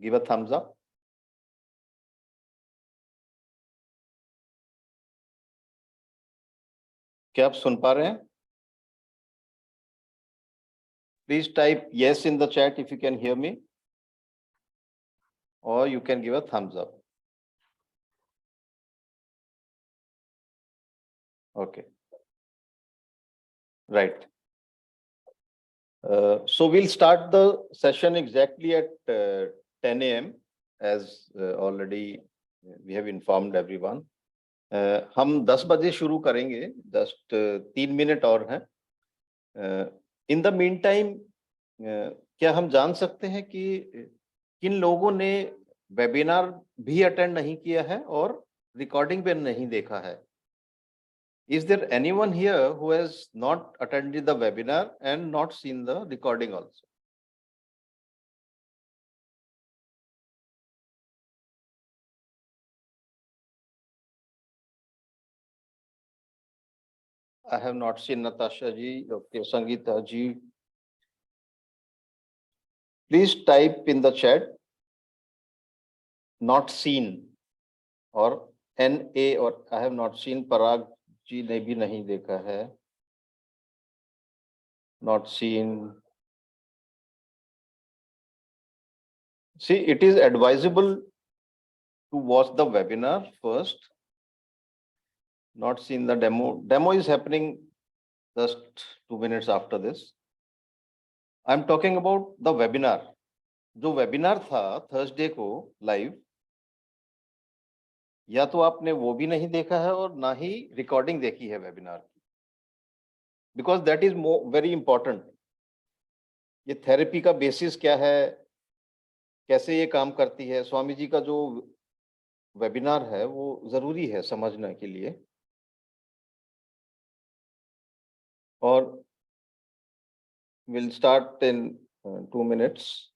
give a thumbs up. क्या आप सुन पा रहे हैं? Please type yes in the chat if you can hear me, or you can give a thumbs up. Okay. Right. So we'll start the session exactly at 10 a.m. as already we have informed everyone. हम 10 बजे शुरू करेंगे, just 3 minute और हैं. In the mean time क्या हम जान सकते हैं कि किन लोगों ने वेबिनार भी अटेंड नहीं किया है और रिकॉर्डिंग पे नहीं देखा है? Is there anyone here who has not attended the webinar and not seen the recording also? I have not seen Natasha ji. Okay, Sangeeta ji. Please type in the chat not seen or NA or I have not seen. Parag जी ने भी नहीं देखा है. Not seen. See, it is advisable to watch the webinar first. Not seen the demo. Demo is happening just 2 minutes after this. I'm talking about the webinar. जो webinar था Thursday को live, या तो आपने वो भी नहीं देखा है और ना ही रिकॉर्डिंग देखी है वेबिनार की, because that is very important. ये थेरेपी का बेसिस क्या है, कैसे ये काम करती है, स्वामी जी का जो वेबिनार है वो जरूरी है समझने के लिए. और will start in 2 minutes.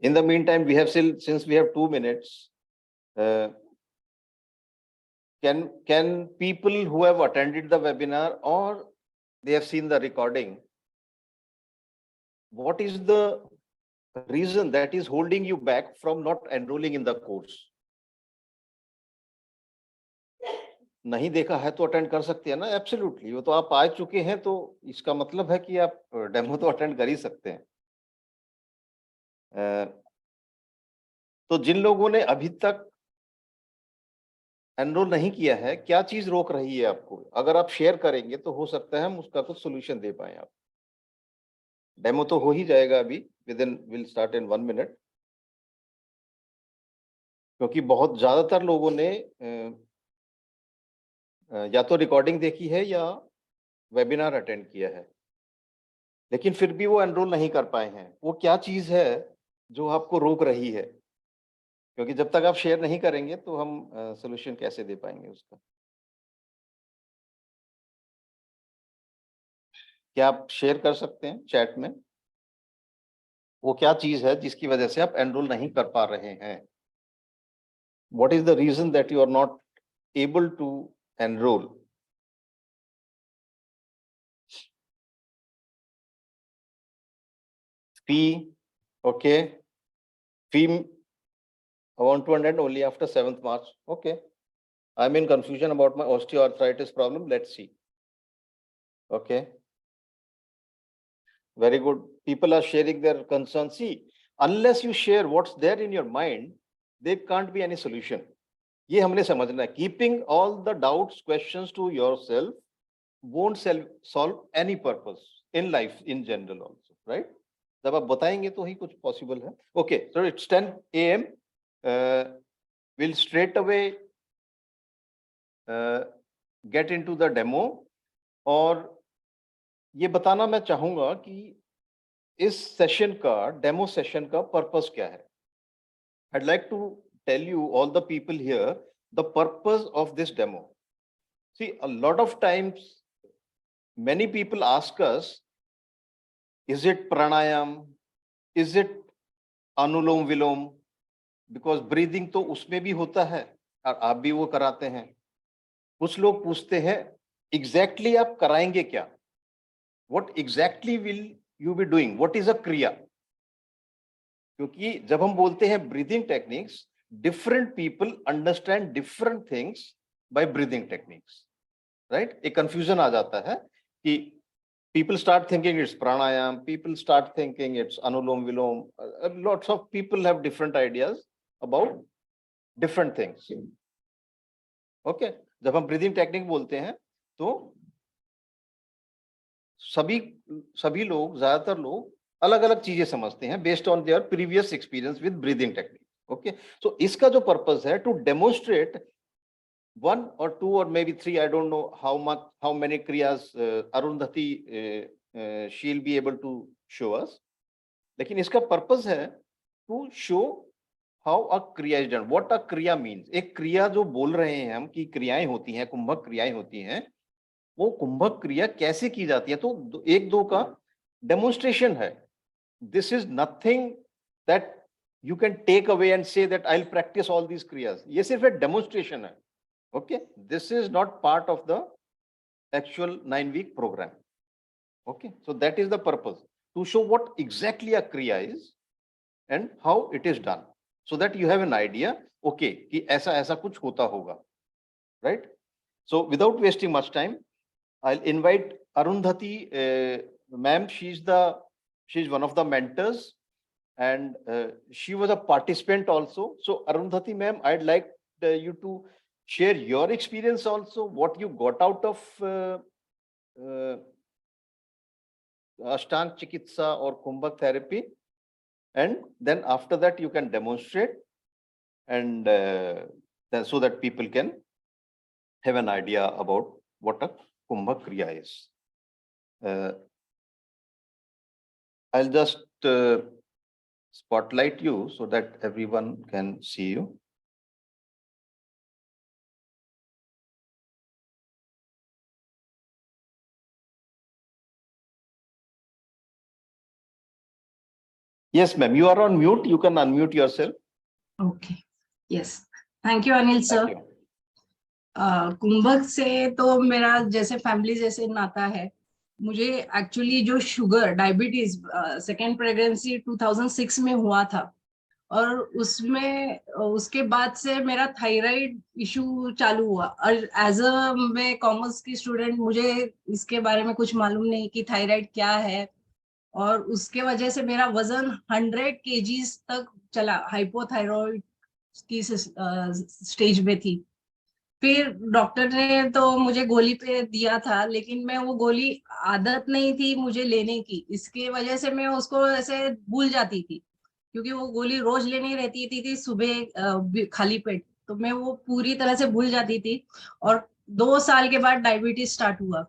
In the meantime, we have still, since we have 2 minutes, can people who have attended the webinar or they have seen the recording, what is the reason that is holding you back from not enrolling in the course? नहीं देखा है तो attend कर सकते हैं ना. Absolutely, वो तो आप आ चुके हैं तो इसका मतलब है कि आप डेमो तो अटेंड कर ही सकते हैं. तो जिन लोगों ने अभी तक एनरोल नहीं किया है, क्या चीज रोक रही है आपको? अगर आप शेयर करेंगे तो हो सकता है हम उसका कुछ सोल्यूशन दे पाए. आप डेमो तो हो ही जाएगा अभी, विल स्टार्ट इन 1 minute, क्योंकि बहुत ज्यादातर लोगों ने या तो रिकॉर्डिंग देखी है या वेबिनार अटेंड किया है, लेकिन फिर भी वो एनरोल नहीं कर पाए हैं. वो क्या चीज है जो आपको रोक रही है? क्योंकि जब तक आप शेयर नहीं करेंगे तो हम सोल्यूशन कैसे दे पाएंगे उसका? क्या आप शेयर कर सकते हैं चैट में? वो क्या चीज है जिसकी वजह से आप एनरोल नहीं कर पा रहे हैं? What is the reason that you are not able to enroll? Fee, okay. Fee, I want to attend only after 7th March. Okay. I'm in confusion about my osteoarthritis problem. Let's see. Okay. Very good. People are sharing their concerns. See, unless you share what's there in your mind, there can't be any solution. ये हमने समझना है. Keeping all the doubts, questions to yourself won't solve any purpose in life in general also, right? जब आप बताएंगे तो ही कुछ possible है. Okay, so it's 10 a.m. We'll straight away get into the demo. और ये बताना मैं चाहूंगा कि इस सेशन का, डेमो सेशन का पर्पस क्या है. I'd like to tell you, all the people here, the purpose of this demo. See, a lot of times, many people ask us, is it pranayam? Is it anulom vilom? Because breathing तो उसमें भी होता है और आप भी वो कराते हैं. कुछ लोग पूछते हैं, exactly आप कराएंगे क्या? what exactly will you be doing, what is a kriya? क्योंकि जब हम बोलते हैं breathing techniques, different people understand different things by breathing techniques, right? एक confusion आ जाता है कि people start thinking it's pranayam, people start thinking it's anulom vilom. Lots of people have different ideas about different things. Okay, जब हम breathing technique बोलते हैं तो सभी लोग, ज्यादातर लोग अलग अलग चीजें समझते हैं based on their previous experience with breathing technique. Okay, so इसका जो purpose है to demonstrate one or two or maybe three, I don't know how many kriyas Arundhati she'll be able to show us. लेकिन इसका purpose है to show how a kriya is done, what a kriya means. एक क्रिया जो बोल रहे हैं हम कि क्रियाएं होती हैं, कुंभक क्रियाएं होती हैं, वो कुंभक क्रिया कैसे की जाती है, तो एक दो का डेमोन्स्ट्रेशन है. This is nothing that you can take away and say that I'll practice all these kriyas. ये सिर्फ एक डेमोन्स्ट्रेशन है. Okay, this is not part of the actual 9-week program. Okay, so that is the purpose, to show what exactly a kriya is and how it is done, so that you have an idea. Okay, कि ऐसा ऐसा कुछ होता होगा, right? So without wasting much time, I'll invite Arundhati ma'am. She's one of the mentors, and she was a participant also. So Arundhati ma'am, I'd like you to share your experience also, what you got out of Ashtang Chikitsa or Kumbhak therapy, and then after that you can demonstrate, and then so that people can have an idea about what a Kumbhak Kriya is. I'll just spotlight you so that everyone can see you. Yes, ma'am, you are on mute. You can unmute yourself. Okay. Yes. Thank you, Anil sir. Thank you. कुंभक से तो मेरा जैसे family जैसे नाता है. मुझे actually जो sugar diabetes second pregnancy 2006 में हुआ था, और उसमें उसके बाद से मेरा थायराइड इशू चालू हुआ. और एज अ मैं कॉमर्स की स्टूडेंट, मुझे इसके बारे में कुछ मालूम नहीं कि थायराइड क्या है, और उसके वजह से मेरा वजन 100 kgs तक चला, हाइपोथायरॉइड की स्टेज में थी. फिर डॉक्टर ने तो मुझे गोली पे दिया था, लेकिन मैं वो गोली आदत नहीं थी मुझे लेने की, इसके वजह से मैं उसको ऐसे भूल जाती थी, क्योंकि वो गोली रोज लेनी रहती थी सुबह खाली पेट, तो मैं वो पूरी तरह से भूल जाती थी. और 2 साल के बाद डायबिटीज स्टार्ट हुआ,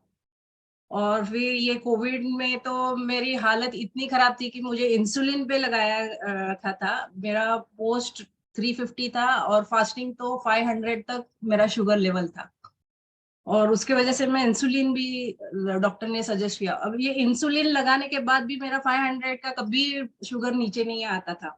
और फिर ये कोविड में तो मेरी हालत इतनी खराब थी कि मुझे इंसुलिन पे लगाया रखा था. मेरा पोस्ट 350 था और फास्टिंग तो 500 तक मेरा शुगर लेवल था, और उसके वजह से मैं इंसुलिन भी डॉक्टर ने सजेस्ट किया. अब ये इंसुलिन लगाने के बाद भी मेरा 500 का कभी शुगर नीचे नहीं आता था.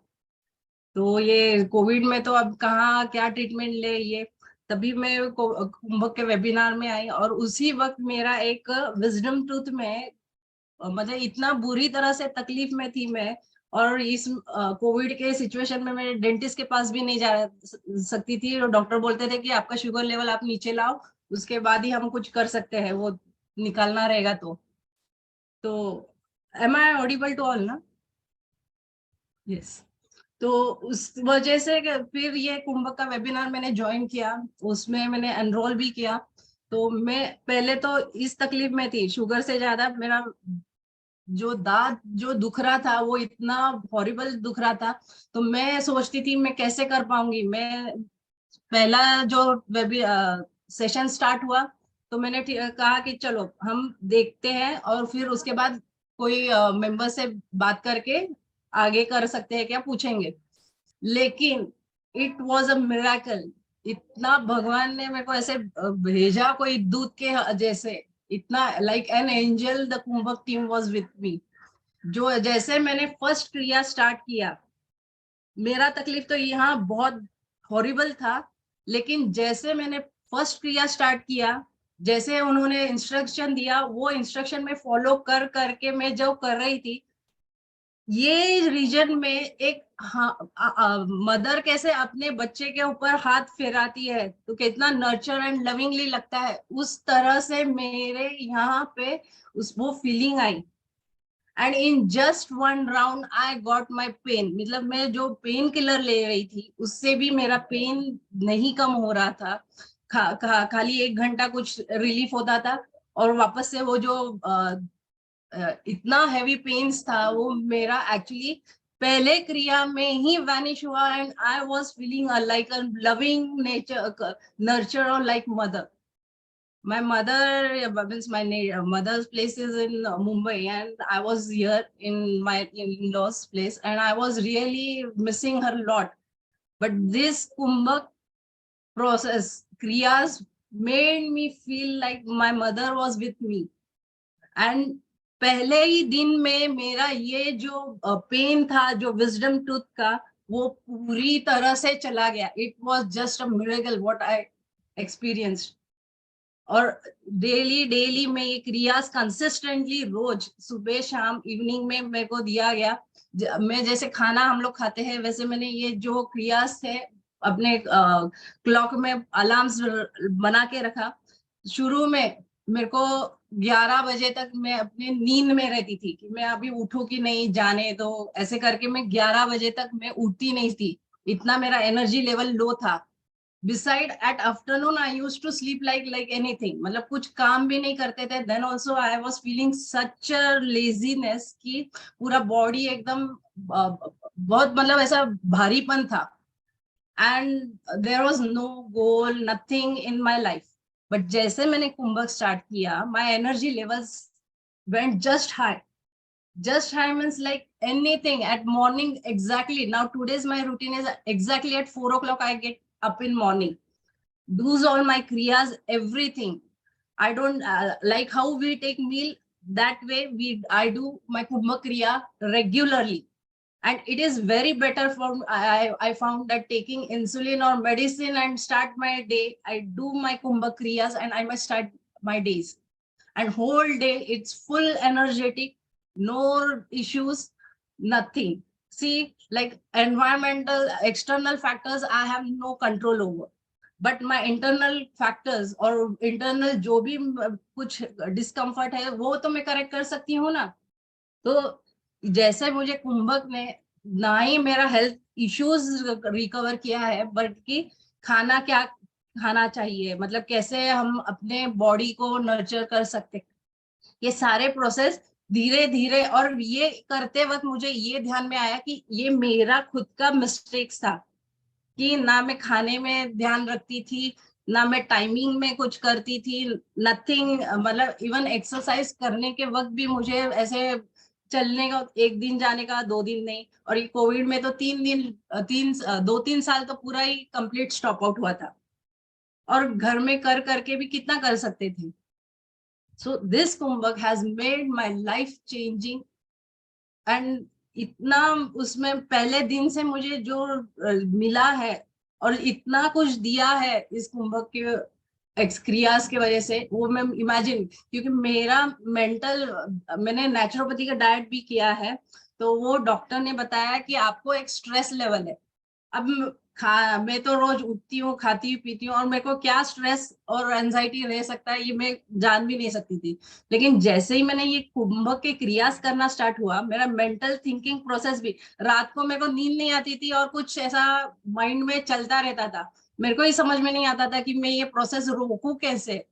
तो ये कोविड में तो अब कहाँ क्या ट्रीटमेंट ले, ये तभी मैं कुंभक के वेबिनार में आई, और उसी वक्त मेरा एक विजडम टूथ में मतलब इतना बुरी तरह से तकलीफ में थी मैं, और इस कोविड के सिचुएशन में मैं डेंटिस्ट के पास भी नहीं जा सकती थी. और डॉक्टर बोलते थे कि आपका शुगर लेवल आप नीचे लाओ, उसके बाद ही हम कुछ कर सकते हैं, वो निकालना रहेगा. तो am I audible to all ना? यस. तो उस वजह से फिर ये कुंभक का वेबिनार मैंने ज्वाइन किया, उसमें मैंने एनरोल भी किया. तो मैं पहले तो इस तकलीफ में थी, शुगर से ज्यादा मेरा जो दांत जो दुख रहा था वो इतना हॉरिबल दुख रहा था. तो मैं सोचती थी मैं कैसे कर पाऊंगी. मैं पहला जो सेशन स्टार्ट हुआ तो मैंने कहा कि चलो हम देखते हैं, और फिर उसके बाद कोई मेंबर से बात करके आगे कर सकते हैं क्या, पूछेंगे. लेकिन इट वाज अ मिरेकल. इतना भगवान ने मेरे को ऐसे भेजा कोई दूत के जैसे, इतना like an angel the Kumbhak team was with me. जो जैसे मैंने फर्स्ट क्रिया स्टार्ट किया, मेरा तकलीफ तो यहाँ बहुत हॉरिबल था, लेकिन जैसे मैंने फर्स्ट क्रिया स्टार्ट किया जैसे उन्होंने इंस्ट्रक्शन दिया वो इंस्ट्रक्शन में फॉलो कर करके मैं जो कर रही थी, ये रीजन में एक मदर कैसे अपने बच्चे के ऊपर हाथ फेराती है तो कितना नर्चर एंड लविंगली लगता है, उस तरह से मेरे यहाँ पे उस वो फीलिंग आई। And in just one round I got my pain, मतलब मैं जो पेन किलर ले रही थी उससे भी मेरा पेन नहीं कम हो रहा था। खाली 1 घंटा कुछ रिलीफ होता था और वापस से वो जो इतना हैवी पेन्स था वो मेरा एक्चुअली पहले क्रिया में ही वैनिश हुआ। And I was feeling like a loving nature nurture और like mother. My mother means my mother's place is in Mumbai, and I was here in my in-laws place, and I was really missing her a lot. But this kumbhak process kriyas made me feel like my mother was with me. And पहले ही दिन में मेरा ये जो pen था, जो wisdom tooth का, वो पूरी तरह से चला गया। It was just a miracle what I experienced. और डेली डेली में ये क्रियास कंसिस्टेंटली रोज सुबह शाम इवनिंग में मेरे को दिया गया। मैं जैसे खाना हम लोग खाते हैं वैसे मैंने ये जो क्रियास है अपने क्लॉक में अलार्म्स बना के रखा। शुरू में मेरे को 11 बजे तक मैं अपने नींद में रहती थी कि मैं अभी उठूं कि नहीं, जाने दो, ऐसे करके मैं 11 बजे तक मैं उठती नहीं थी, इतना मेरा एनर्जी लेवल लो था। Beside at afternoon I used to sleep like anything, मतलब कुछ काम भी नहीं करते थे। then also I was feeling such a laziness कि पूरा बॉडी एकदम बहुत मतलब ऐसा भारीपन था। and there was no goal, nothing in my life. but जैसे मैंने कुंभक स्टार्ट किया my energy levels went just high means like anything at morning exactly. Now today's my routine is exactly at 4 o'clock I get up in morning, do's all my kriyas, everything. I don't like how we take meal, that way I do my kumbha kriya regularly. And it is very better for I found that taking insulin or medicine and start my day, I do my kumbha kriyas and I must start my days. And whole day it's full energetic, no issues, nothing. See, like environmental external factors I have no control over, but my internal factors और internal जो भी कुछ discomfort है वो तो मैं correct कर सकती हूँ ना। तो जैसे मुझे कुंभक ने ना ही मेरा हेल्थ इश्यूज रिकवर किया है, बल्कि खाना क्या खाना चाहिए, मतलब कैसे हम अपने बॉडी को नर्चर कर सकते, ये सारे प्रोसेस धीरे धीरे। और ये करते वक्त मुझे ये ध्यान में आया कि ये मेरा खुद का मिस्टेक्स था कि ना मैं खाने में ध्यान रखती थी, ना मैं टाइमिंग में कुछ करती थी, नथिंग। मतलब इवन एक्सरसाइज करने के वक्त भी मुझे ऐसे चलने का 1 दिन जाने का 2 दिन नहीं। और ये कोविड में तो 2-3 साल तो पूरा ही कंप्लीट स्टॉप आउट हुआ था, और घर में कर करके भी कितना कर सकते थे। So this Kumbhak has made my life changing. And इतना उसमें पहले दिन से मुझे जो मिला है और इतना कुछ दिया है इस कुंभक के एक्सक्रियास की वजह से, वो मैं इमेजिन, क्योंकि मेरा मेंटल, मैंने नेचुरोपैथी का डाइट भी किया है, तो वो डॉक्टर ने बताया कि आपको एक स्ट्रेस लेवल है। अब मैं तो रोज उठती हूँ, खाती हूँ, पीती हूँ, और मेरे को क्या स्ट्रेस और एंजाइटी रह सकता है ये मैं जान भी नहीं सकती थी। लेकिन जैसे ही मैंने ये कुंभक के क्रियास करना स्टार्ट हुआ, मेरा मेंटल थिंकिंग प्रोसेस भी, रात को मेरे को नींद नहीं आती थी और कुछ ऐसा माइंड में चलता रहता था, मेरे को ही समझ में नहीं आता था कि मैं ये प्रोसेस रोकूं कैसे।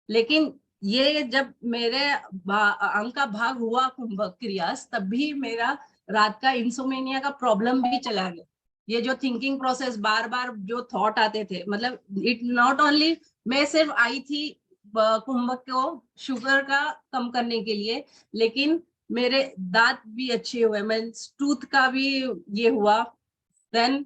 लेकिन ये जब मेरे अंग का भाग हुआ कुंभक क्रियास, तब भी मेरा रात का इंसोमेनिया का प्रॉब्लम भी चला गया। ये जो थिंकिंग प्रोसेस, बार बार जो थॉट आते थे, मतलब इट नॉट ओनली मैं सिर्फ आई थी कुंभक को शुगर का कम करने के लिए, लेकिन मेरे दांत भी अच्छे हुए, मैं टूथ का भी ये हुआ। देन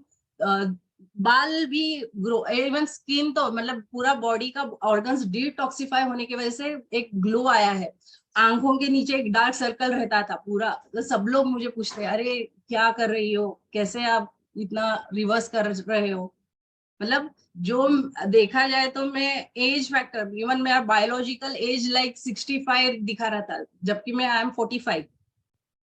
बाल भी ग्रो, इवन स्किन तो मतलब पूरा बॉडी का ऑर्गन्स डिटॉक्सिफाई होने की वजह से एक ग्लो आया है। आंखों के नीचे एक डार्क सर्कल रहता था पूरा, तो सब लोग मुझे पूछते अरे क्या कर रही हो, कैसे आप इतना रिवर्स कर रहे हो। मतलब जो देखा जाए तो मैं एज फैक्टर, इवन मेरा बायोलॉजिकल एज लाइक 65 दिखा रहा था, जबकि मैं आई एम 45।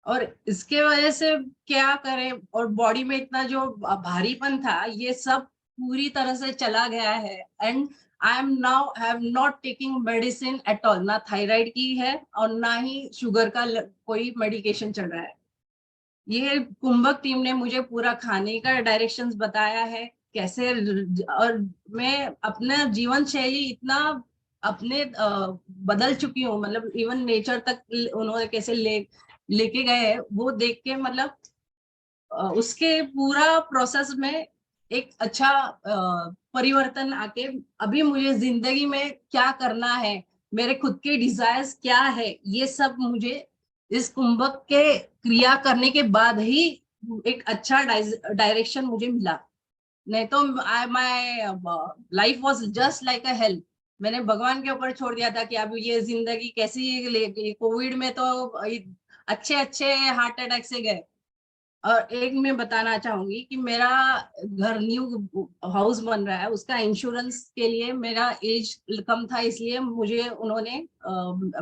और इसके वजह से क्या करें, और बॉडी में इतना जो भारीपन था, ये सब पूरी तरह से चला गया है। And I M now have not taking medicine at all, ना थायराइड की है और ना ही शुगर का कोई मेडिकेशन चल रहा है। ये कुंभक टीम ने मुझे पूरा खाने का डायरेक्शंस बताया है कैसे, और मैं अपना जीवन शैली इतना अपने बदल चुकी हूँ, मतलब इवन नेचर तक उन्होंने कैसे लेके गए हैं वो देख के, मतलब उसके पूरा प्रोसेस में एक अच्छा परिवर्तन आके अभी मुझे जिंदगी में क्या करना है, मेरे खुद के डिजायर्स क्या है, ये सब मुझे इस कुंभक के क्रिया करने के बाद ही एक अच्छा डायरेक्शन मुझे मिला। नहीं तो my life was just like a hello. मैंने भगवान के ऊपर छोड़ दिया था कि अब ये जिंदगी कैसी, कोविड में तो अच्छे अच्छे हार्ट अटैक से गए। और एक मैं बताना चाहूंगी कि मेरा घर न्यू हाउस बन रहा है, उसका इंश्योरेंस के लिए मेरा एज कम था, इसलिए मुझे उन्होंने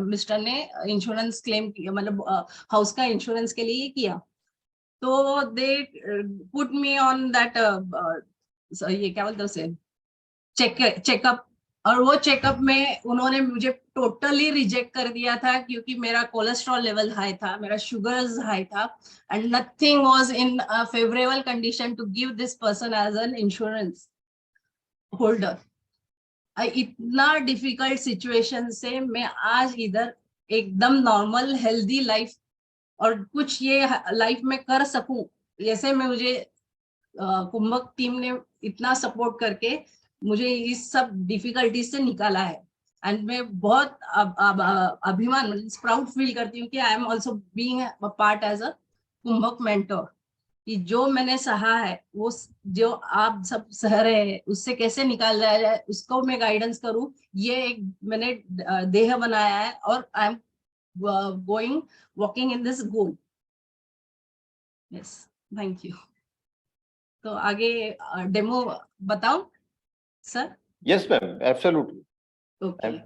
मिस्टर ने इंश्योरेंस क्लेम किया, मतलब हाउस का इंश्योरेंस के लिए किया। तो they put me on that, ये क्या बोलते हैं उसे, चेकअप। और वो चेकअप में उन्होंने मुझे टोटली रिजेक्ट कर दिया था, क्योंकि मेरा कोलेस्ट्रॉल लेवल हाई था, मेरा शुगर्स हाई था, and nothing was in a favourable condition to give this person as an insurance holder. इतना डिफिकल्ट सिचुएशन से मैं आज इधर एकदम नॉर्मल हेल्दी लाइफ, और कुछ ये लाइफ में कर सकूं, जैसे मैं मुझे कुंभक टीम ने इतना सपोर्ट करके मुझे इस सब डिफिकल्टीज से निकाला है। एंड मैं बहुत अभिमान, प्राउड फील करती हूँ कि I am also being a part as a Kumbhak mentor, कि जो मैंने सहा है, वो जो आप सब सह रहे हैं, उससे कैसे निकाल जाए उसको मैं गाइडेंस करूं, ये एक मैंने देह बनाया है, और I am going walking in this goal. Yes, thank you. तो आगे डेमो बताऊं sir? Yes, ma'am. Absolutely. Okay, I'm-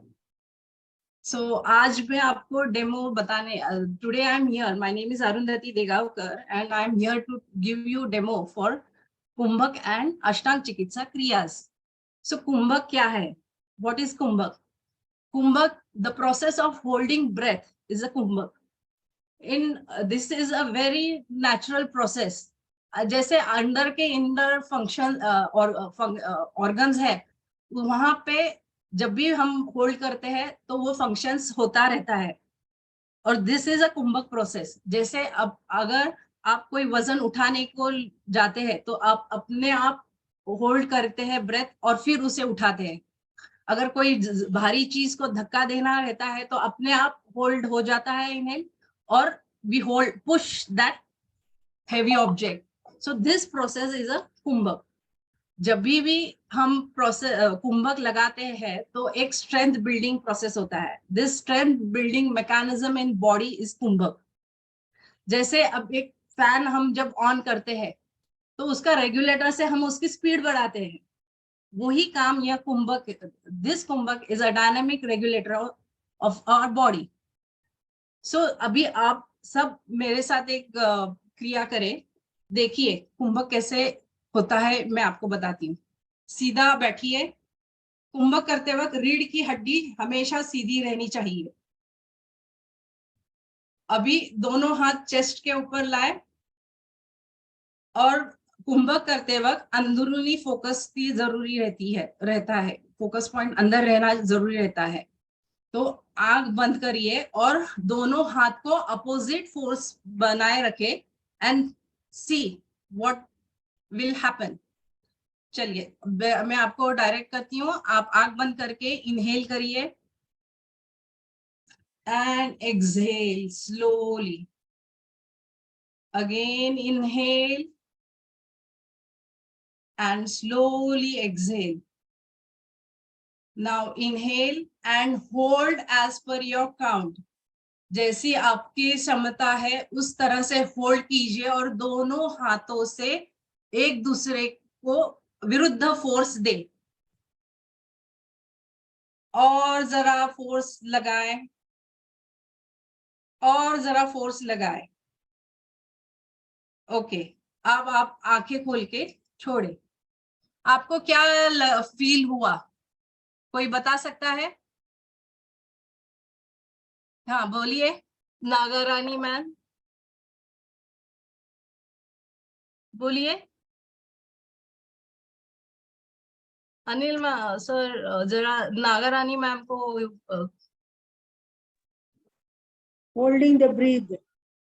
so आज मैं आपको डेमो बताने, today I am here, my name is Arundhati Degaonkar and I am here to give you demo for Kumbhak and Ashtanga Chikitsa क्रियास। So Kumbhak क्या है? What is Kumbhak? Kumbhak, the process of holding breath is a Kumbhak. In this is a very natural process. जैसे अंदर के Inder function और organs है, वहां पे जब भी हम होल्ड करते हैं तो वो फंक्शंस होता रहता है, और दिस इज अ कुंभक प्रोसेस। जैसे अब अगर आप कोई वजन उठाने को जाते हैं तो आप अपने आप होल्ड करते हैं ब्रेथ और फिर उसे उठाते हैं। अगर कोई भारी चीज को धक्का देना रहता है तो अपने आप होल्ड हो जाता है इनहेल, और we hold push that heavy object. So this process is a Kumbhak. जब भी हम प्रोसेस कुंभक लगाते हैं तो एक स्ट्रेंथ बिल्डिंग प्रोसेस होता है। This strength building mechanism in body is Kumbhak. जैसे अब एक फैन हम जब ऑन करते हैं तो उसका रेगुलेटर से हम उसकी स्पीड बढ़ाते हैं, वही काम यह Kumbhak, this Kumbhak is a dynamic regulator of our body. So अभी आप सब मेरे साथ एक क्रिया करें, देखिए कुंभक कैसे होता है, मैं आपको बताती हूँ। सीधा बैठिए। कुंभक करते वक्त रीढ़ की हड्डी हमेशा सीधी रहनी चाहिए। अभी दोनों हाथ चेस्ट के ऊपर लाए, और कुंभक करते वक्त अंदरूनी फोकस की जरूरी रहता है, फोकस पॉइंट अंदर रहना जरूरी रहता है। तो आंख बंद करिए और दोनों हाथ को अपोजिट फोर्स बनाए रखे, and see what will happen. चलिए मैं आपको डायरेक्ट करती हूँ। आप आंख बंद करके इनहेल करिए and exhale slowly. Again inhale and slowly exhale. Now inhale and hold as per your count. जैसी आपकी क्षमता है उस तरह से होल्ड कीजिए, और दोनों हाथों से एक दूसरे को विरुद्ध फोर्स दे, और जरा फोर्स लगाए, और जरा फोर्स लगाए। ओके, अब आप आंखें खोल के छोड़े। आपको क्या फील हुआ, कोई बता सकता है? हाँ बोलिए, नागारानी मैम बोलिए। अनिल सर, जरा नागारानी मैम को holding the breath.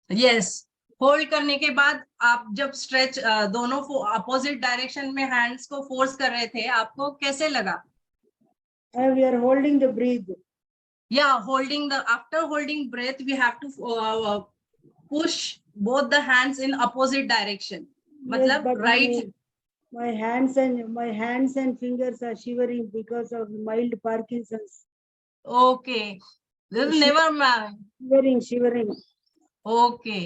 Yes, hold करने के बाद आप जब स्ट्रेच दोनों अपोजिट डायरेक्शन में हैंड्स को फोर्स कर रहे थे, आपको कैसे लगा? We are holding the breath. Yeah, holding the, after holding breath, we have to push both the hands in opposite direction. Yes, मतलब but right. my hands and fingers are shivering because of mild Parkinson's. Okay, this is never mind. Shivering. Okay,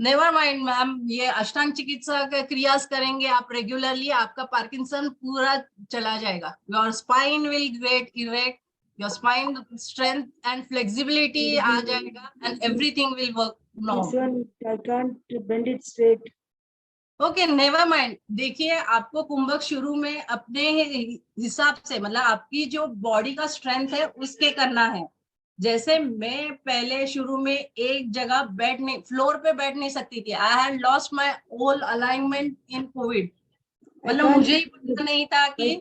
never mind ma'am, ये अष्टांग चिकित्सा का क्रियास करेंगे आप regularly, आपका Parkinson पूरा चला जाएगा। Your spine will get erect, your spine strength and flexibility आ जाएगा, and everything will work normal. I can't bend it straight. Okay, never mind. देखिए, आपको कुंभक शुरू में अपने हिसाब से, मतलब आपकी जो बॉडी का स्ट्रेंथ है उसके करना है। जैसे मैं पहले शुरू में एक जगह बैठ नहीं, फ्लोर पे बैठ नहीं सकती थी। I had lost my whole alignment in COVID. मतलब मुझे ही पता नहीं था कि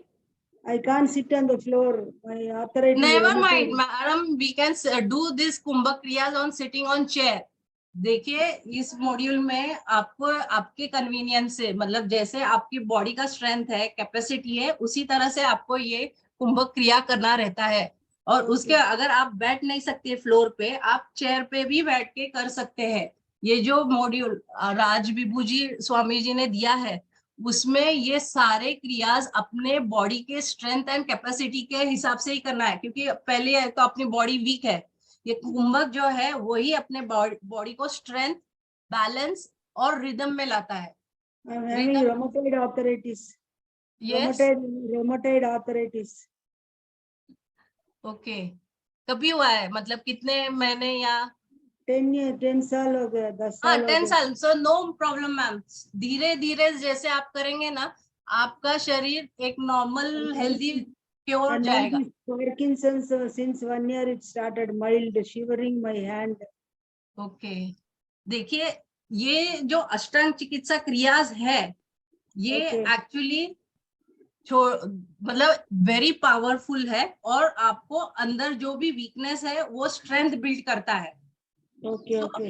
I can't sit on the floor. My arthritis. Never mind madam, we can do this Kumbhak क्रियाज ऑन सिटिंग ऑन चेयर। देखिए, इस मॉड्यूल में आपको आपके कन्वीनियंस से, मतलब जैसे आपकी बॉडी का स्ट्रेंथ है, कैपेसिटी है, उसी तरह से आपको ये कुंभक क्रिया करना रहता है। और उसके अगर आप बैठ नहीं सकते फ्लोर पे, आप चेयर पे भी बैठ के कर सकते हैं। ये जो मॉड्यूल राज विभू जी स्वामी जी ने दिया है, उसमें ये सारे क्रियाज अपने बॉडी के स्ट्रेंथ एंड कैपेसिटी के हिसाब से ही करना है, क्योंकि पहले तो अपनी बॉडी वीक है। ये कुंभक जो है वही अपने बॉडी को स्ट्रेंथ, बैलेंस और रिदम में लाता है। I'm having rheumatoid arthritis. Yes. Rheumatoid arthritis. Okay, कभी हुआ है, मतलब कितने महीने या 10 साल हो गया, 10 हाँ साल 10 साल। सो नो प्रॉब्लम मैम, धीरे धीरे जैसे आप करेंगे ना, आपका शरीर एक नॉर्मल हेल्दी प्योर जाएगा। Parkinson's, since 1 year it started mild shivering my hand. Okay, देखिए, ये जो अष्टांग चिकित्सा क्रियाज है, ये एक्चुअली मतलब वेरी पावरफुल है, और आपको अंदर जो भी वीकनेस है वो स्ट्रेंथ बिल्ड करता है। ओके।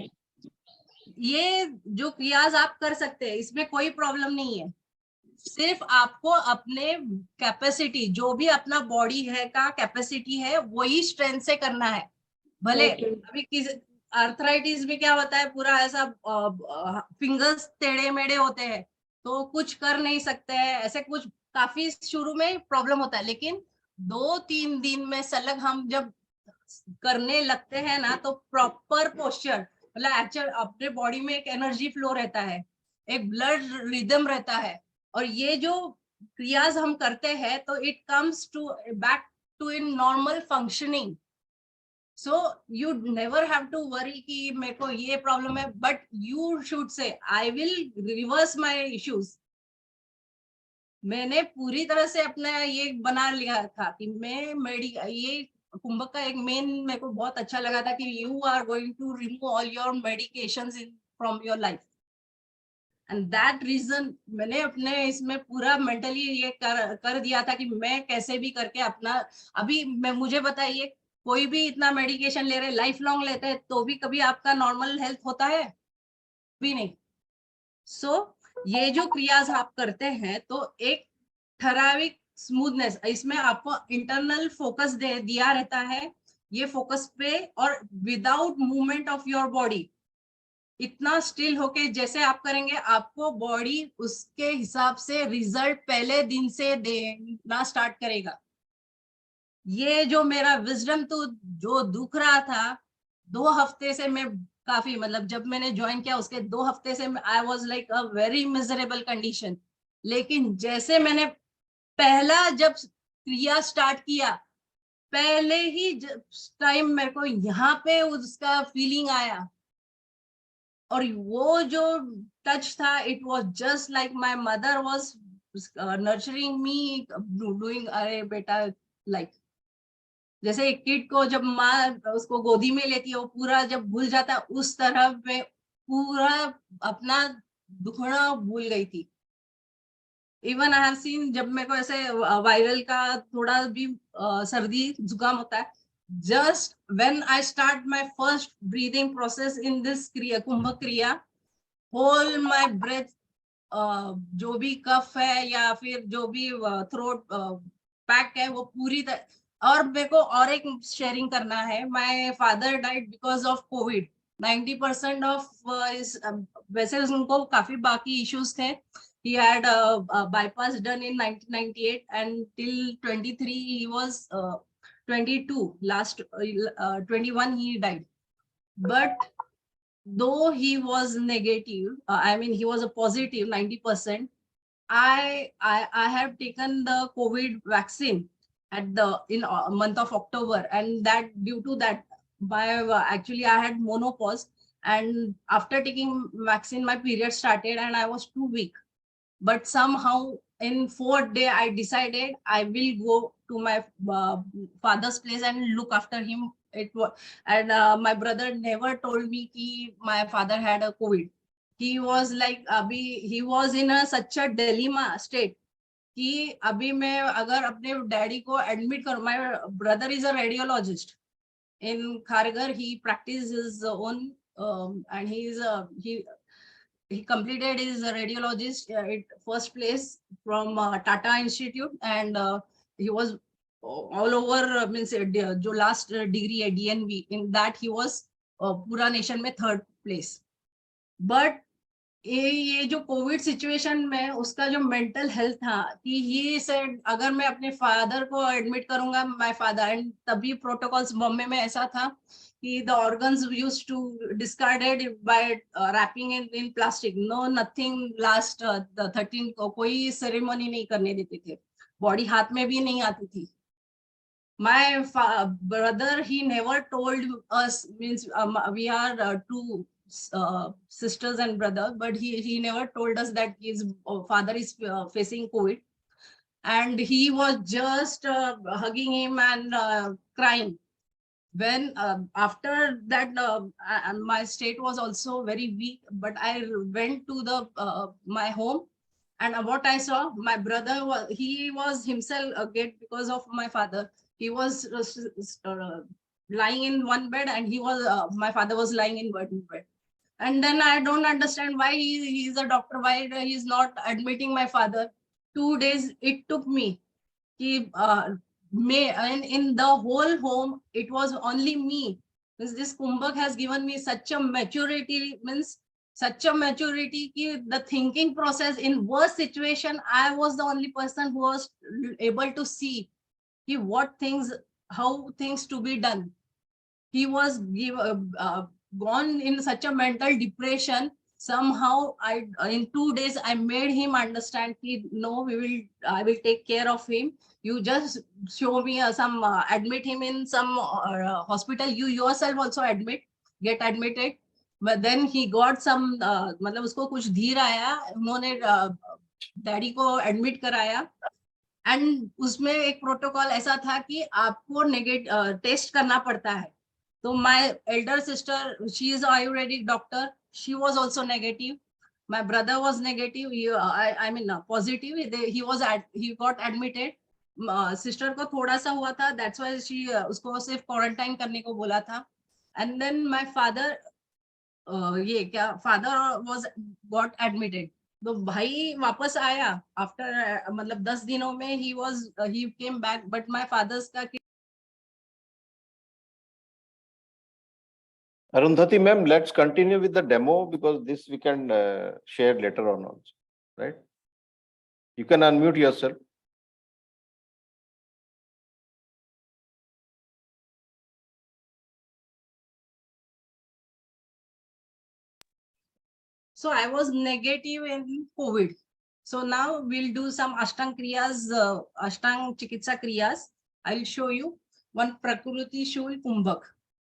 ये जो क्रियाज आप कर सकते हैं, इसमें कोई प्रॉब्लम नहीं है। सिर्फ आपको अपने कैपेसिटी, जो भी अपना बॉडी है का कैपेसिटी है, वही स्ट्रेंथ से करना है। भले अभी किस आर्थराइटिस में क्या होता है, पूरा ऐसा फिंगर्स टेढ़े मेढ़े होते हैं, तो कुछ कर नहीं सकते हैं, ऐसे कुछ काफी शुरू में प्रॉब्लम होता है। लेकिन 2-3 दिन में सलग हम जब करने लगते हैं ना, तो प्रॉपर पोस्चर, मतलब एक्चुअल अपने बॉडी में एक एनर्जी फ्लो रहता है, एक ब्लड रिदम रहता है, और ये जो क्रियाज हम करते हैं, तो it comes to back to in normal functioning. So you never have to worry कि मेरे को ये प्रॉब्लम है, but you should say I will reverse my issues. मैंने पूरी तरह से अपना ये बना लिया था कि मैं ये कुंभक का एक मेन मेरे को बहुत अच्छा लगा था कि you are going to remove all your medications from your life. And that reason मैंने अपने इसमें पूरा मेंटली ये कर दिया था कि मैं कैसे भी करके अपना, अभी मुझे बताइए, कोई भी इतना मेडिकेशन ले रहे, लाइफ लॉन्ग लेते हैं, तो भी कभी आपका नॉर्मल हेल्थ होता है? भी नहीं। सो ये जो क्रियाज आप करते हैं, तो एक ठराविक स्मूथनेस, इसमें आपको इंटरनल फोकस दिया रहता है, ये फोकस पे, और without movement of your body, इतना स्टिल होके जैसे आप करेंगे, आपको बॉडी उसके हिसाब से रिजल्ट पहले दिन से देना स्टार्ट करेगा। ये जो मेरा विजडम तो जो दुख रहा था 2 हफ्ते से, मैं काफी, मतलब जब मैंने ज्वाइन किया उसके 2 हफ्ते से I was like a very miserable condition. लेकिन जैसे मैंने पहला जब क्रिया स्टार्ट किया, पहले ही टाइम मेरे को यहाँ पे उसका फीलिंग आया, और वो जो टच था, it was just like my mother was nurturing me, doing, अरे बेटा, लाइक जैसे एक किड को जब माँ उसको गोदी में लेती है, वो पूरा जब भूल जाता है, उस तरह में पूरा अपना दुखना भूल गई थी। इवन आई हैव सीन, जब मेरे को ऐसे वायरल का थोड़ा भी सर्दी जुकाम होता है, just when I start my first breathing process in this क्रिया, कुंभक क्रिया, होल माय ब्रेथ, जो भी कफ है या फिर जो भी थ्रोट पैक है, वो पूरी तरह। और मेरे को और एक शेयरिंग करना है, my father died because of Covid. 90% of वैसे उनको काफी बाकी इश्यूज थे। he had a bypass done in 1998, and till 23 he was 22, last 21 he died. But though he was negative, I mean he was a positive 90%, I have taken the COVID vaccine at the in month of October, and that due to that, my actually I had menopause, and after taking vaccine my period started and I was too weak. But somehow in fourth day I decided I will go to my father's place and look after him. It was, and my brother never told me ki my father had a COVID. He was like abhi, he was in a such a dilemma state कि अभी मैं अगर अपने daddy को admit करूं, my brother is a radiologist in Kharghar. He practices his own, and he completed his radiologist at first place from Tata Institute, and he was all over, means जो last degree है DNV, in that he was पूरा nation में third place. But ये जो Covid situation में उसका जो mental health था, कि ही सेड अगर मैं अपने फादर को एडमिट करूंगा, माय फादर, एंड तभी प्रोटोकॉल्स बॉम्बे में ऐसा था कि the organs used to discarded by wrapping in plastic, no nothing, last 13 को कोई सेरेमनी नहीं करने देते थे, बॉडी हाथ में भी नहीं आती थी. My brother, he never told us, means we are two sisters and brother, but he never told us that his father is facing COVID, and he was just hugging him and crying. When after that, my state was also very weak, but I went to the my home, and what I saw, my brother was, he was himself again because of my father. He was lying in one bed, and he was my father was lying in one bed. And then I don't understand why he's a doctor, why he's not admitting my father. 2 days it took me. He and in the whole home it was only me. Means this Kumbhak has given me such a maturity, means such a maturity ki the thinking process in worst situation, I was the only person who was able to see ki what things, how things to be done. He was gone in such a mental depression. Somehow I in 2 days I made him understand that no, I will take care of him. You just show me some admit him in some hospital. You yourself also get admitted. But then he got some मतलब उसको कुछ धीर आया, उन्होंने daddy को admit कराया, and उसमें एक प्रोटोकॉल ऐसा था कि आपको नेगेटिव टेस्ट करना पड़ता है. So my elder sister, she is Ayurvedic doctor. She was also negative. My brother was negative. I mean positive. He got admitted. Sister को थोड़ा सा हुआ था. That's why उसको सिर्फ quarantine करने को बोला था. And then my father, father was got admitted. तो भाई वापस आया after मतलब 10 दिनों में he came back. But my father's का Arundhati ma'am, let's continue with the demo because this we can share later on also, right? You can unmute yourself. So I was negative in COVID. So now we'll do some Ashtang Kriyas, Ashtang Chikitsa Kriyas. I'll show you one Prakriti Shul Kumbhak.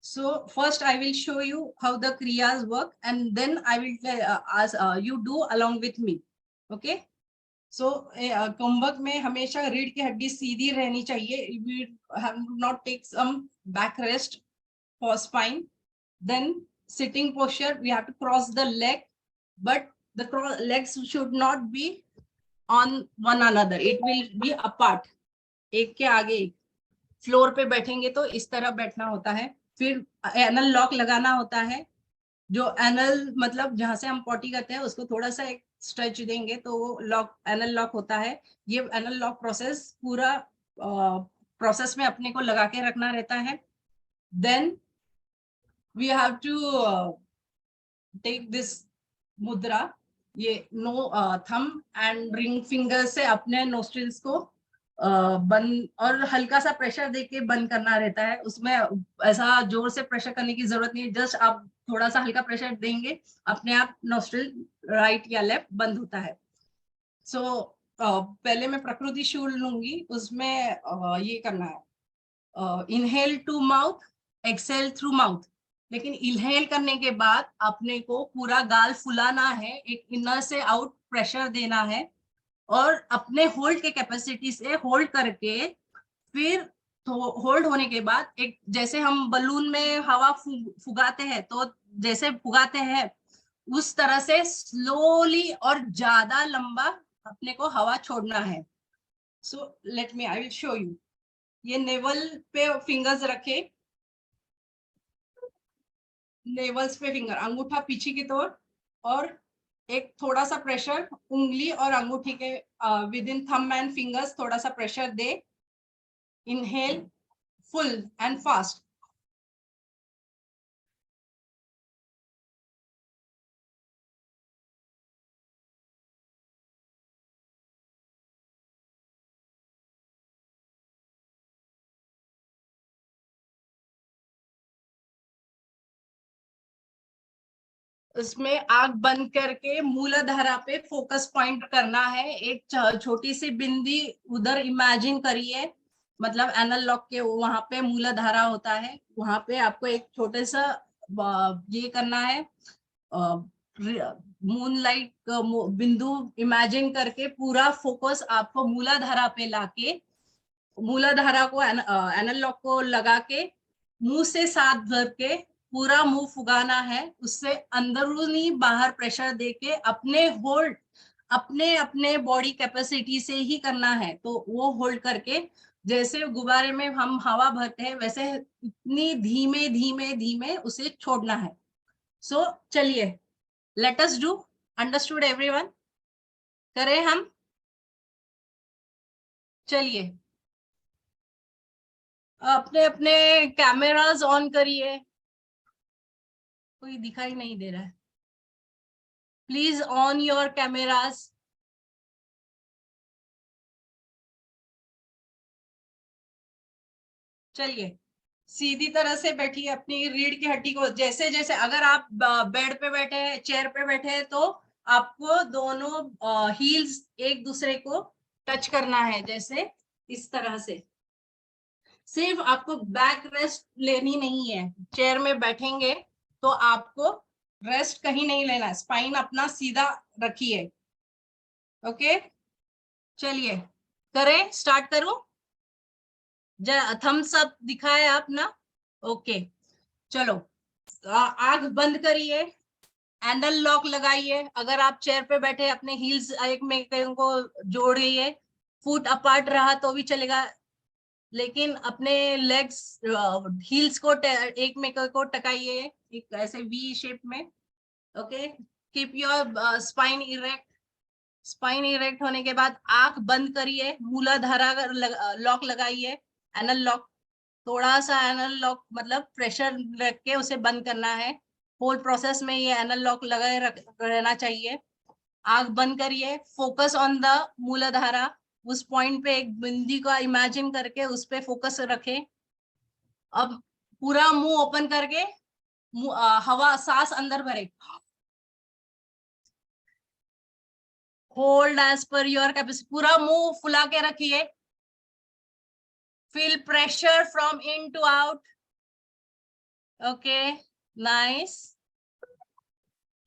So first I will show you how the Kriyas work, and then I will ask you do along with me. Okay? So कुंभक में हमेशा रीढ़ की हड्डी सीधी रहनी चाहिए. We have not take some back rest for spine. Then sitting posture, we have to cross the leg, but the legs should not be on one another. It will be apart. एक के आगे एक. Floor पे बैठेंगे तो इस तरह बैठना होता है. फिर एनल लॉक लगाना होता है. जो एनल मतलब जहां से हम पॉटी करते हैं उसको थोड़ा सा एक स्ट्रेच देंगे तो वो लॉक एनल लॉक होता है. ये एनल लॉक प्रोसेस पूरा प्रोसेस में अपने को लगा के रखना रहता है. Then we have to take this mudra. ये no thumb and ring finger से अपने नोस्ट्रिल्स को बंद और हल्का सा प्रेशर देके बंद करना रहता है. उसमें ऐसा जोर से प्रेशर करने की जरूरत नहीं है. जस्ट आप थोड़ा सा हल्का प्रेशर देंगे, अपने आप नोस्ट्रिल राइट या लेफ्ट बंद होता है. सो पहले मैं प्रकृति शूल लूंगी. उसमें ये करना है, inhale to mouth, exhale through mouth. लेकिन इनहेल करने के बाद अपने को पूरा गाल फुलाना है, एक इनर से आउट प्रेशर देना है और अपने होल्ड के कैपेसिटी से होल्ड करके फिर तो होल्ड होने के बाद एक जैसे हम बलून में हवा फुगाते हैं तो जैसे फुगाते हैं उस तरह से स्लोली और ज्यादा लंबा अपने को हवा छोड़ना है. So let me I will show you. ये नेवल पे फिंगर्स रखे, नेवल्स पे फिंगर, अंगूठा पीछे की तरफ और एक थोड़ा सा प्रेशर उंगली और अंगूठी के with in thumb and fingers थोड़ा सा pressure they. Inhale full and fast. उसमें आंख बंद करके मूलाधारा पे फोकस पॉइंट करना है. एक छोटी सी बिंदी उधर इमेजिन करिए, मतलब एनल लॉक के वहां पे मूलाधारा होता है. वहां पे आपको एक छोटे सा ये करना है, मूनलाइट बिंदु इमेजिन करके पूरा फोकस आपको मूलाधारा पे लाके मूलाधारा को एनल लॉक को लगा के मुंह से साथ भर के पूरा मुंह फुगाना है. उससे अंदरूनी बाहर प्रेशर देके अपने होल्ड अपने अपने बॉडी कैपेसिटी से ही करना है. तो वो होल्ड करके जैसे गुब्बारे में हम हवा भरते हैं वैसे इतनी धीमे धीमे धीमे उसे छोड़ना है. सो चलिए, let us do. Understood everyone? करें हम? चलिए अपने अपने कैमरास ऑन करिए. कोई दिखाई नहीं दे रहा है. Please on your cameras. चलिए सीधी तरह से बैठिए अपनी रीढ़ की हड्डी को. जैसे जैसे अगर आप बेड पे बैठे हैं, चेयर पे बैठे हैं तो आपको दोनों हील्स एक दूसरे को टच करना है. जैसे इस तरह से. सिर्फ आपको बैक रेस्ट लेनी नहीं है. चेयर में बैठेंगे तो आपको रेस्ट कहीं नहीं लेना है. स्पाइन अपना सीधा रखिए. ओके चलिए करें. स्टार्ट करूं? थम्स अप दिखाए आप ना. ओके चलो आंख बंद करिए, एनल लॉक लगाइए. अगर आप चेयर पे बैठे अपने हील्स एक में को जोड़िए. फुट अपार्ट रहा तो भी चलेगा, लेकिन अपने लेग्स हील्स को एक में को टकाइए एक ऐसे वी शेप में. Okay keep your spine erect. Spine erect होने के बाद आंख बंद करिए, मूलाधारा लॉक लगाइए. एनल लॉक, थोड़ा सा एनल लॉक मतलब प्रेशर रख के उसे बंद करना है. होल प्रोसेस में ये एनल लॉक लगाए रहना चाहिए. आंख बंद करिए, फोकस ऑन द मूलाधारा. उस पॉइंट पे एक बिंदी का इमेजिन करके उस पे फोकस रखें. अब पूरा मुंह ओपन करके हवा सांस अंदर भरे. होल्ड एज पर योर कैपेसिटी, पूरा मुंह फुला के रखिए, feel pressure from in to out, okay nice,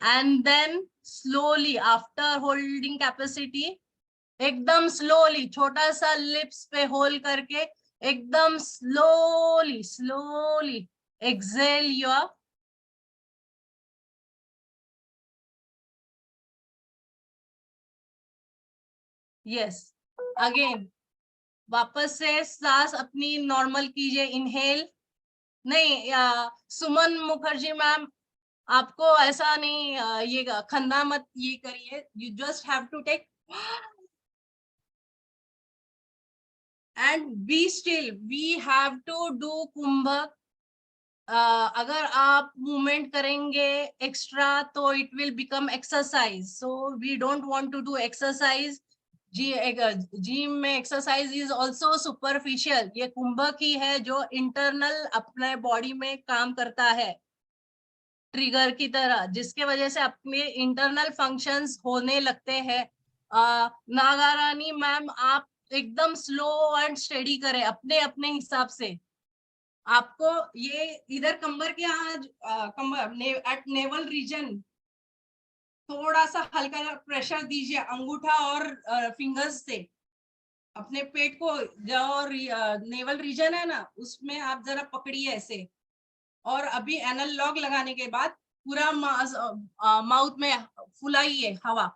and then slowly after holding capacity, एकदम स्लोली छोटा सा लिप्स पे होल्ड करके एकदम slowly slowly exhale your, yes, again वापस से सांस अपनी नॉर्मल कीजिए, इनहेल, नहीं सुमन मुखर्जी मैम, आपको ऐसा नहीं ये खन्ना मत ये करिए, you just have to take and be still, we have to do Kumbhak. अगर आप मूवमेंट करेंगे एक्स्ट्रा तो it will become exercise, so we don't want to do exercise. Gym में एक्सरसाइज इज ऑल्सो सुपरफिशियल, ये कुंभक ही है जो इंटरनल अपने body में काम करता है ट्रिगर की तरह, जिसके वजह से अपने इंटरनल फंक्शंस होने लगते हैं। नागा रानी मैम, आप एकदम स्लो एंड स्टेडी करें अपने अपने हिसाब से। आपको ये इधर कमर के यहाँ कमर एट नेवल रीजन थोड़ा सा हल्का प्रेशर दीजिए अंगूठा और फिंगर्स से अपने पेट को, जो नेवल रीजन है ना उसमें आप जरा पकड़िए ऐसे, और अभी एनल लॉक लगाने के बाद पूरा माउथ में फुलाइए हवा,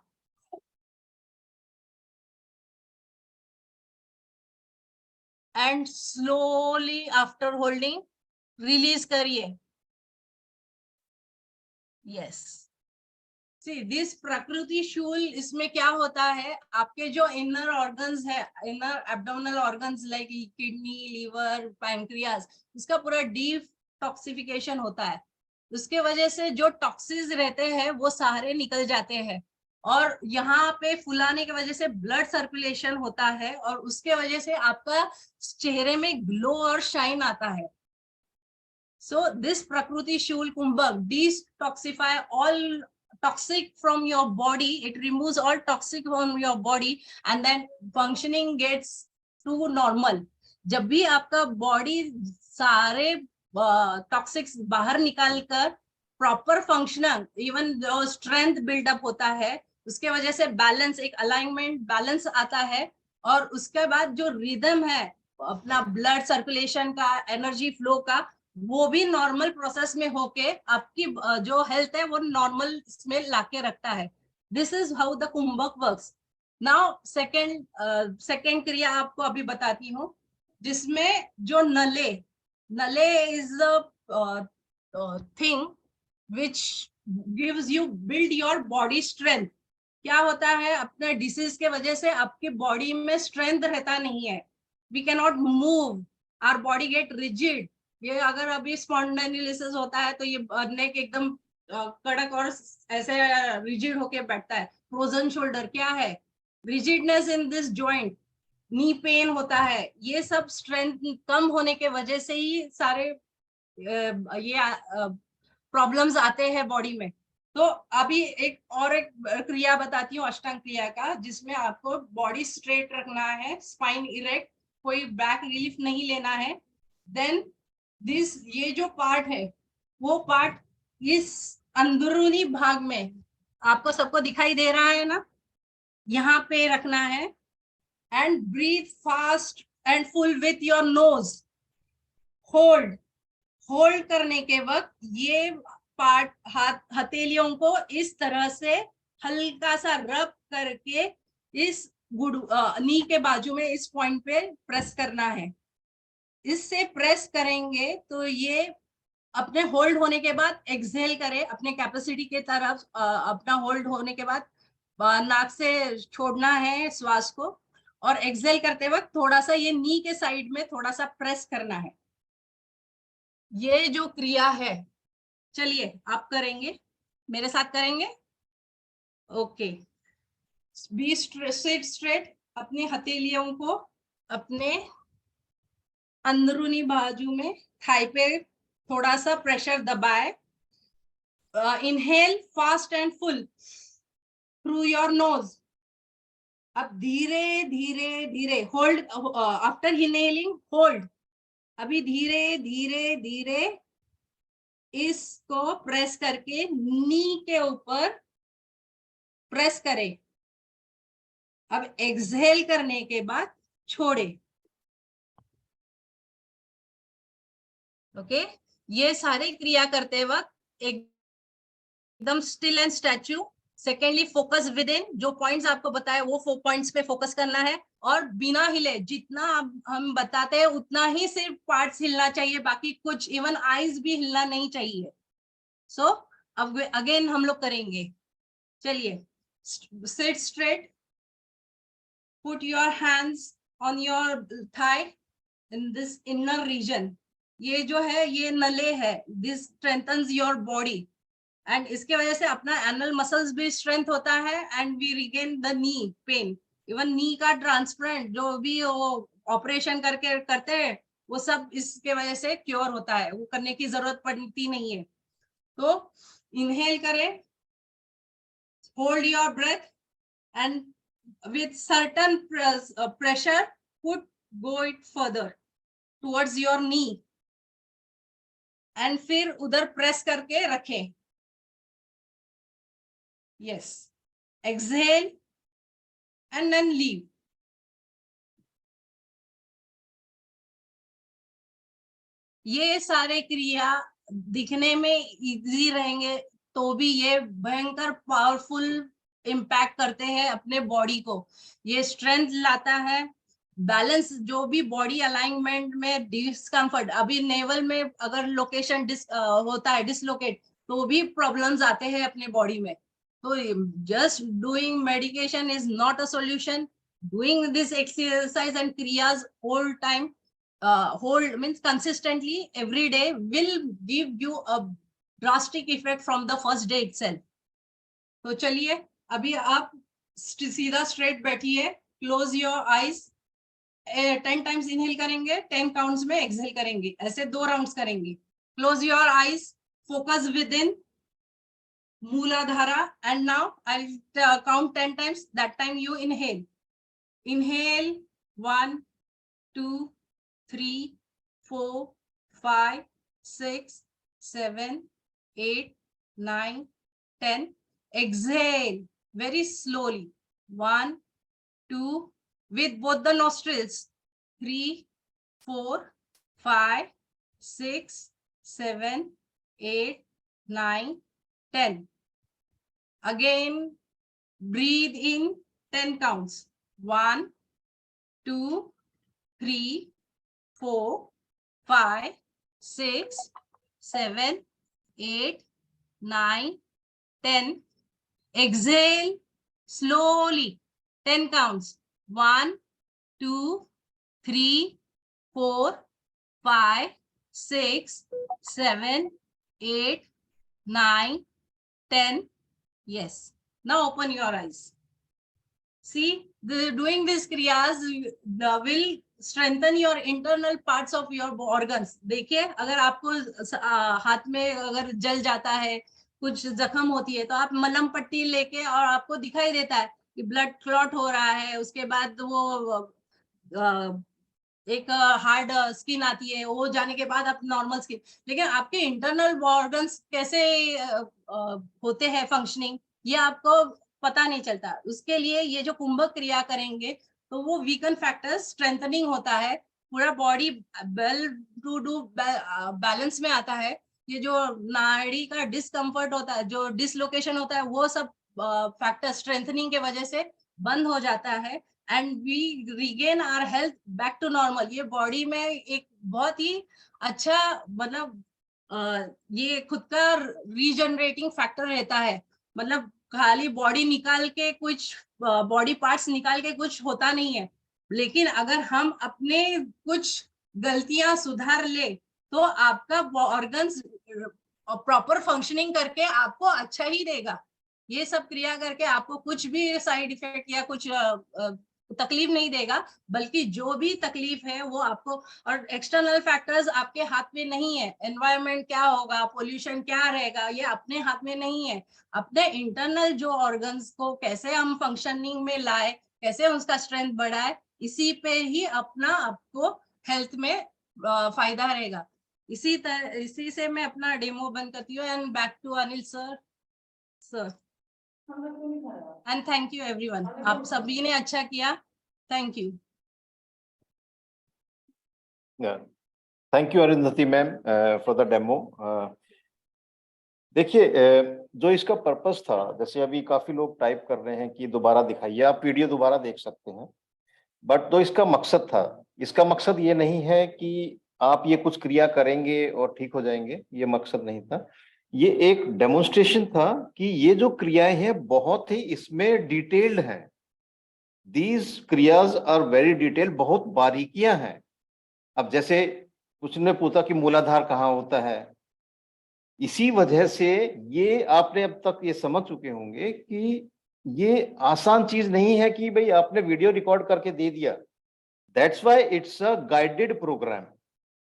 and slowly after holding release करिए, यस। सी दिस प्रकृति शूल, इसमें क्या होता है, आपके जो इनर ऑर्गन्स है, inner abdominal organs like kidney, liver, pancreas, उसका पूरा डिटॉक्सिफिकेशन होता है। उसके वजह से जो टॉक्सिन्स रहते हैं वो सारे निकल जाते हैं, और यहाँ पे फुलाने की वजह से ब्लड सर्कुलेशन होता है, और उसके वजह से आपका चेहरे में ग्लो और शाइन आता है। So this Prakriti Shul Kumbhak detoxify all toxic from your body. It removes all toxic from your body, and then functioning gets to normal. जब भी आपका बॉडी सारे टॉक्सिक्स बाहर निकाल कर प्रॉपर फंक्शनल, इवन जो स्ट्रेंथ बिल्डअप होता है, उसके वजह से बैलेंस, एक अलाइनमेंट बैलेंस आता है, और उसके बाद जो रिदम है अपना ब्लड सर्कुलेशन का, एनर्जी फ्लो का, वो भी नॉर्मल प्रोसेस में होके आपकी जो हेल्थ है वो नॉर्मल में लाके रखता है। This is how the kumbhaka works. Now second क्रिया आपको अभी बताती हूँ, जिसमें जो nauli, nauli is the thing which gives you build your body strength. क्या होता है, अपने डिसीज के वजह से आपकी बॉडी में स्ट्रेंथ रहता नहीं है, we can not move, our body get rigid. ये अगर अभी स्पॉन्डिलोलिसिस होता है तो ये नेक एकदम कड़क और ऐसे रिजिड होके बैठता है। फ्रोजन शोल्डर क्या है, rigidness in this joint, knee pain होता है, ये सब स्ट्रेंथ कम होने के वजह से ही सारे ये प्रॉब्लम्स आते हैं बॉडी में। तो अभी एक क्रिया बताती हूँ, अष्टांग क्रिया का, जिसमें आपको बॉडी स्ट्रेट रखना है, स्पाइन इरेक्ट, कोई बैक रिलीफ नहीं लेना है। देन दिस, ये जो पार्ट है वो पार्ट इस अंदरूनी भाग में, आपको सबको दिखाई दे रहा है ना, यहाँ पे रखना है, and breathe fast and full with your nose, hold. होल्ड करने के वक्त ये पार्ट, हथेलियों को इस तरह से हल्का सा रब करके इस नी के बाजू में इस पॉइंट पे प्रेस करना है। इससे प्रेस करेंगे तो ये अपने होल्ड होने के बाद एक्सहेल करें अपने कैपेसिटी के तरफ। अपना होल्ड होने के बाद नाक से छोड़ना है श्वास को, और एक्सहेल करते वक्त थोड़ा सा ये नी के साइड में थोड़ा सा प्रेस करना है। ये जो क्रिया है, चलिए आप करेंगे, मेरे साथ करेंगे, ओके। बी सिट स्ट्रेट, अपनी हथेलियों को अपने अंदरूनी बाजू में थाई पे थोड़ा सा प्रेशर दबाए। Inhale fast and full through your nose, अब धीरे धीरे धीरे होल्ड, आफ्टर इनहेलिंग होल्ड, अभी धीरे धीरे धीरे इसको प्रेस करके नी के ऊपर प्रेस करें। अब एक्सहेल करने के बाद छोड़े। ओके, ये सारे क्रिया करते वक्त एकदम still and statue. Secondly focus with in, जो पॉइंट्स आपको बताया वो पॉइंट्स पे फोकस करना है, और बिना हिले, जितना हम बताते हैं उतना ही सिर्फ पार्ट्स हिलना चाहिए, बाकी कुछ इवन आईज भी हिलना नहीं चाहिए। सो अब अगेन हम लोग करेंगे। चलिए, sit straight, put your hands on your thigh in this inner region. ये जो है ये नले है, this strengthens your body, and इसके वजह से अपना एनल मसल्स भी स्ट्रेंथ होता है, and we regain the knee pain. Even knee का ट्रांसप्लांट जो भी वो ऑपरेशन करके करते हैं वो सब इसके वजह से क्योर होता है, वो करने की जरूरत पड़ती नहीं है। तो इनहेल करें, hold your breath, and with certain pressure put go it further towards your knee, and फिर उधर प्रेस करके रखें। Yes. Exhale and then leave. ये सारे क्रिया दिखने में इजी रहेंगे तो भी ये भयंकर पावरफुल इम्पैक्ट करते हैं अपने बॉडी को। ये स्ट्रेंथ लाता है, बैलेंस, जो भी बॉडी अलाइनमेंट में डिस्कम्फर्ट, अभी नेवल में अगर लोकेशन होता है डिसलोकेट तो भी प्रॉब्लम्स आते हैं अपने बॉडी में। So just doing medication is not a solution. Doing this exercise and kriyas whole time, whole means consistently every day will give you a drastic effect from the first day itself. तो चलिए अभी आप सीधा straight बैठिए, close your eyes, 10 times inhale करेंगे, 10 counts में exhale करेंगे, ऐसे 2 राउंड्स करेंगे। Close your eyes, focus with in Mooladhara, and now I'll count 10 times. That time you inhale. Inhale 1, 2, 3, 4, 5, 6, 7, 8, 9, 10. Exhale very slowly. 1, 2, with both the nostrils. 3, 4, 5, 6, 7, 8, 9, 10. Again, breathe in 10 counts. 1, 2, 3, 4, 5, 6, 7, 8, 9, 10. Exhale slowly, 10 counts. 1, 2, 3, 4, 5, 6, 7, 8, 9, 10. Yes. Now open your eyes. See, doing these kriyas will strengthen your internal parts of your organs. देखिए, अगर आपको हाथ में अगर जल जाता है, कुछ जख्म होती है, तो आप मलहम पट्टी लेके, और आपको दिखाई देता है कि ब्लड क्लॉट हो रहा है, उसके बाद वो एक हार्ड स्किन आती है, वो जाने के बाद आप नॉर्मल स्किन, लेकिन आपके इंटरनल ऑर्गन्स कैसे होते हैं फंक्शनिंग, ये आपको पता नहीं चलता। उसके लिए ये जो कुंभक क्रिया करेंगे तो वो वीकन फैक्टर स्ट्रेंथनिंग होता है, पूरा body well to do balance में आता है। ये जो नाड़ी का डिस्कम्फर्ट होता है, जो डिसलोकेशन होता है, वो सब फैक्टर स्ट्रेंथनिंग के वजह से बंद हो जाता है, and we regain our health back to normal. ये बॉडी में एक बहुत ही अच्छा, मतलब ये खुद का रीजनरेटिंग फैक्टर रहता है। मतलब खाली बॉडी निकाल के कुछ, बॉडी पार्ट्स निकाल के कुछ होता नहीं है, लेकिन अगर हम अपने कुछ गलतियां सुधार ले तो आपका ऑर्गन्स प्रॉपर फंक्शनिंग करके आपको अच्छा ही देगा। ये सब क्रिया करके आपको कुछ भी साइड इफेक्ट या कुछ तकलीफ नहीं देगा, बल्कि जो भी तकलीफ है वो आपको, और एक्सटर्नल फैक्टर्स आपके हाथ में नहीं है। एनवायरनमेंट क्या होगा, पोल्यूशन क्या रहेगा, ये अपने हाथ में नहीं है। अपने इंटरनल जो ऑर्गन्स को कैसे हम फंक्शनिंग में लाए, कैसे उसका स्ट्रेंथ बढ़ाए, इसी पे ही अपना आपको हेल्थ में फायदा रहेगा। इसी से मैं अपना डेमो बंद करती हूँ and back to Anil sir and thank you everyone. आप सभी ने अच्छा किया, thank you. Thank you Arundhati ma'am for the demo. देखिए जो इसका पर्पस था, जैसे अभी काफी लोग टाइप कर रहे हैं कि दोबारा दिखाइए, आप वीडियो दोबारा देख सकते हैं, बट जो इसका मकसद था, इसका मकसद ये नहीं है कि आप ये कुछ क्रिया करेंगे और ठीक हो जाएंगे, ये मकसद नहीं था। ये एक डेमोन्स्ट्रेशन था कि ये जो क्रियाएं हैं बहुत ही इसमें डिटेल्ड हैं। दीज क्रियाज आर वेरी डिटेल्ड, बहुत बारीकियां हैं। अब जैसे कुछ ने पूछा कि मूलाधार कहाँ होता है, इसी वजह से ये आपने अब तक ये समझ चुके होंगे कि ये आसान चीज नहीं है कि भाई आपने वीडियो रिकॉर्ड करके दे दिया। That's why it's a guided programme.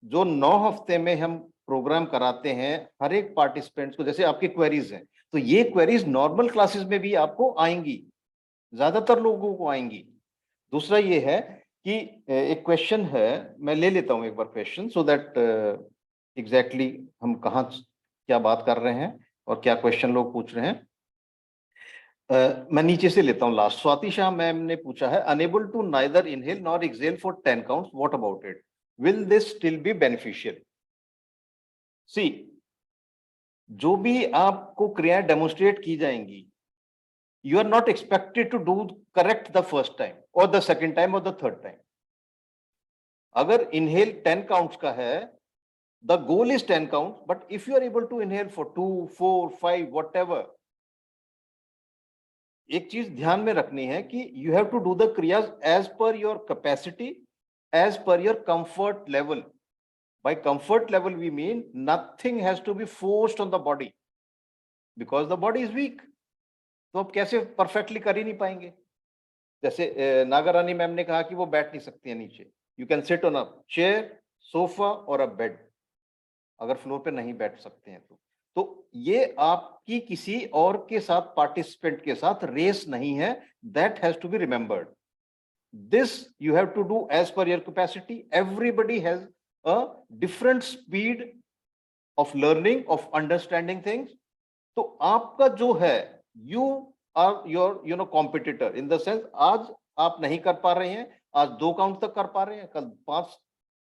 जो 9 हफ्ते में हम प्रोग्राम कराते हैं हर एक पार्टिसिपेंट्स को, जैसे आपकी क्वेरीज हैं, तो ये क्वेरीज नॉर्मल क्लासेस में भी आपको आएंगी, ज्यादातर लोगों को आएंगी। दूसरा ये है कि एक क्वेश्चन है, मैं ले लेता हूं एक बार क्वेश्चन, सो दैट एग्जैक्टली हम कहाँ क्या बात कर रहे हैं और क्या क्वेश्चन लोग पूछ रहे हैं। मैं नीचे से लेता हूं लास्ट। स्वाति शाह मैम ने पूछा है, unable to neither inhale nor exhale for 10 counts, what about it, will this still be beneficial? See, जो भी आपको क्रियाएं डेमोन्स्ट्रेट की जाएंगी, you are not expected to do correct the first time or the second time or the third time. अगर inhale 10 counts का है, the goal is 10 counts, but if you are able to inhale for 2, 4, 5, whatever, एक चीज ध्यान में रखनी है कि you have to do the kriyas as per your capacity, as per your comfort level. By comfort level we mean nothing has to be forced on the body because the body is weak. तो आप कैसे perfectly कर ही नहीं पाएंगे। जैसे नागारानी ma'am ने कहा कि वो बैठ नहीं सकती है नीचे, you can sit on a chair, sofa और अ बेड, अगर फ्लोर पे नहीं बैठ सकते हैं तो ये आपकी किसी और के साथ, पार्टिसिपेंट के साथ रेस नहीं है, that has to be remembered. This you have to do as पर your capacity. Everybody has a different speed of learning, of understanding things. तो आपका जो है, you are your competitor in the sense, आज आप नहीं कर पा रहे हैं, आज 2 काउंट तक कर पा रहे हैं, कल 5,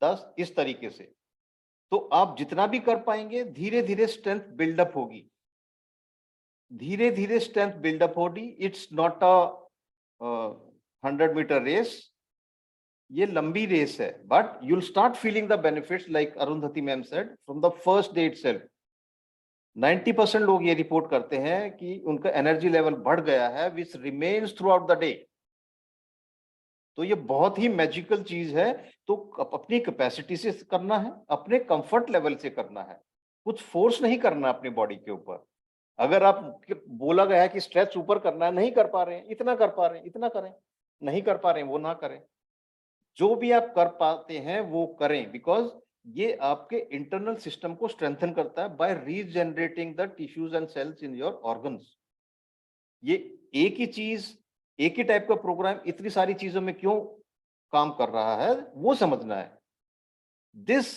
10, इस तरीके से। तो आप जितना भी कर पाएंगे, धीरे धीरे स्ट्रेंथ बिल्डअप होगी, धीरे धीरे स्ट्रेंथ बिल्डअप होगी। It's not a 100 metre race, ये लंबी रेस है, but you'll start feeling the benefits like Arundhati ma'am said from the first day itself. 90% लोग ये रिपोर्ट करते हैं कि उनका एनर्जी लेवल बढ़ गया है, which remains through out the day. तो ये बहुत ही मैजिकल चीज है। तो अपनी कैपेसिटी से करना है, अपने कंफर्ट लेवल से करना है, कुछ फोर्स नहीं करना अपनी बॉडी के ऊपर। अगर आप बोला गया है कि स्ट्रेच ऊपर करना है, नहीं कर पा रहे हैं, इतना कर पा रहे हैं, इतना करें, नहीं कर पा रहे हैं वो ना करें, जो भी आप कर पाते हैं वो करें, बिकॉज ये आपके इंटरनल सिस्टम को स्ट्रेंथन करता है by regenerating the tissues and cells in your organs. ये एक ही चीज, एक ही टाइप का प्रोग्राम इतनी सारी चीजों में क्यों काम कर रहा है, वो समझना है। दिस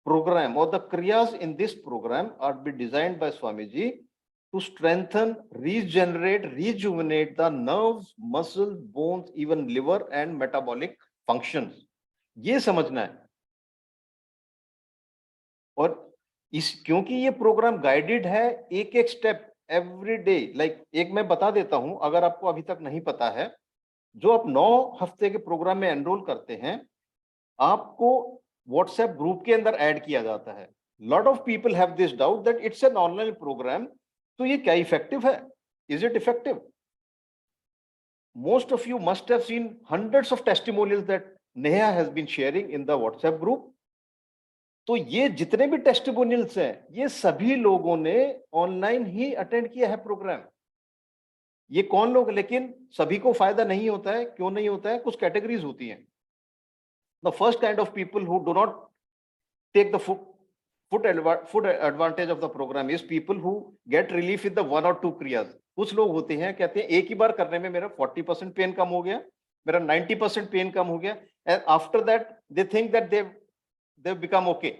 प्रोग्राम और द क्रियाज in this programme are be designed by Swami ji to strengthen, regenerate, rejuvenate the nerves, muscle, bones, even liver and metabolic functions. ये समझना है। और इस, क्योंकि ये प्रोग्राम गाइडेड है, एक एक स्टेप एवरी डे, लाइक एक मैं बता देता हूं, अगर आपको अभी तक नहीं पता है, जो आप 9 हफ्ते के प्रोग्राम में एनरोल करते हैं, आपको व्हाट्सएप ग्रुप के अंदर ऐड किया जाता है। Lot of people have this doubt that it's an online programme, तो ये क्या इफेक्टिव है, is it effective? Most of you must have seen hundreds of testimonials that Neha has been sharing in the WhatsApp group. तो ये जितने भी testimonials हैं, ये सभी लोगों ने ऑनलाइन ही अटेंड किया है प्रोग्राम। ये कौन लोग, लेकिन सभी को फायदा नहीं होता है। क्यों नहीं होता है? कुछ कैटेगरीज होती हैं। The first kind of people who do not take the full advantage of the programme is people who get relief with the 1 or 2 क्रियाज। कुछ लोग होते हैं, कहते हैं एक ही बार करने में मेरा 40% पेन कम हो गया, मेरा 90% पेन कम हो गया, and after that they think that they become okay,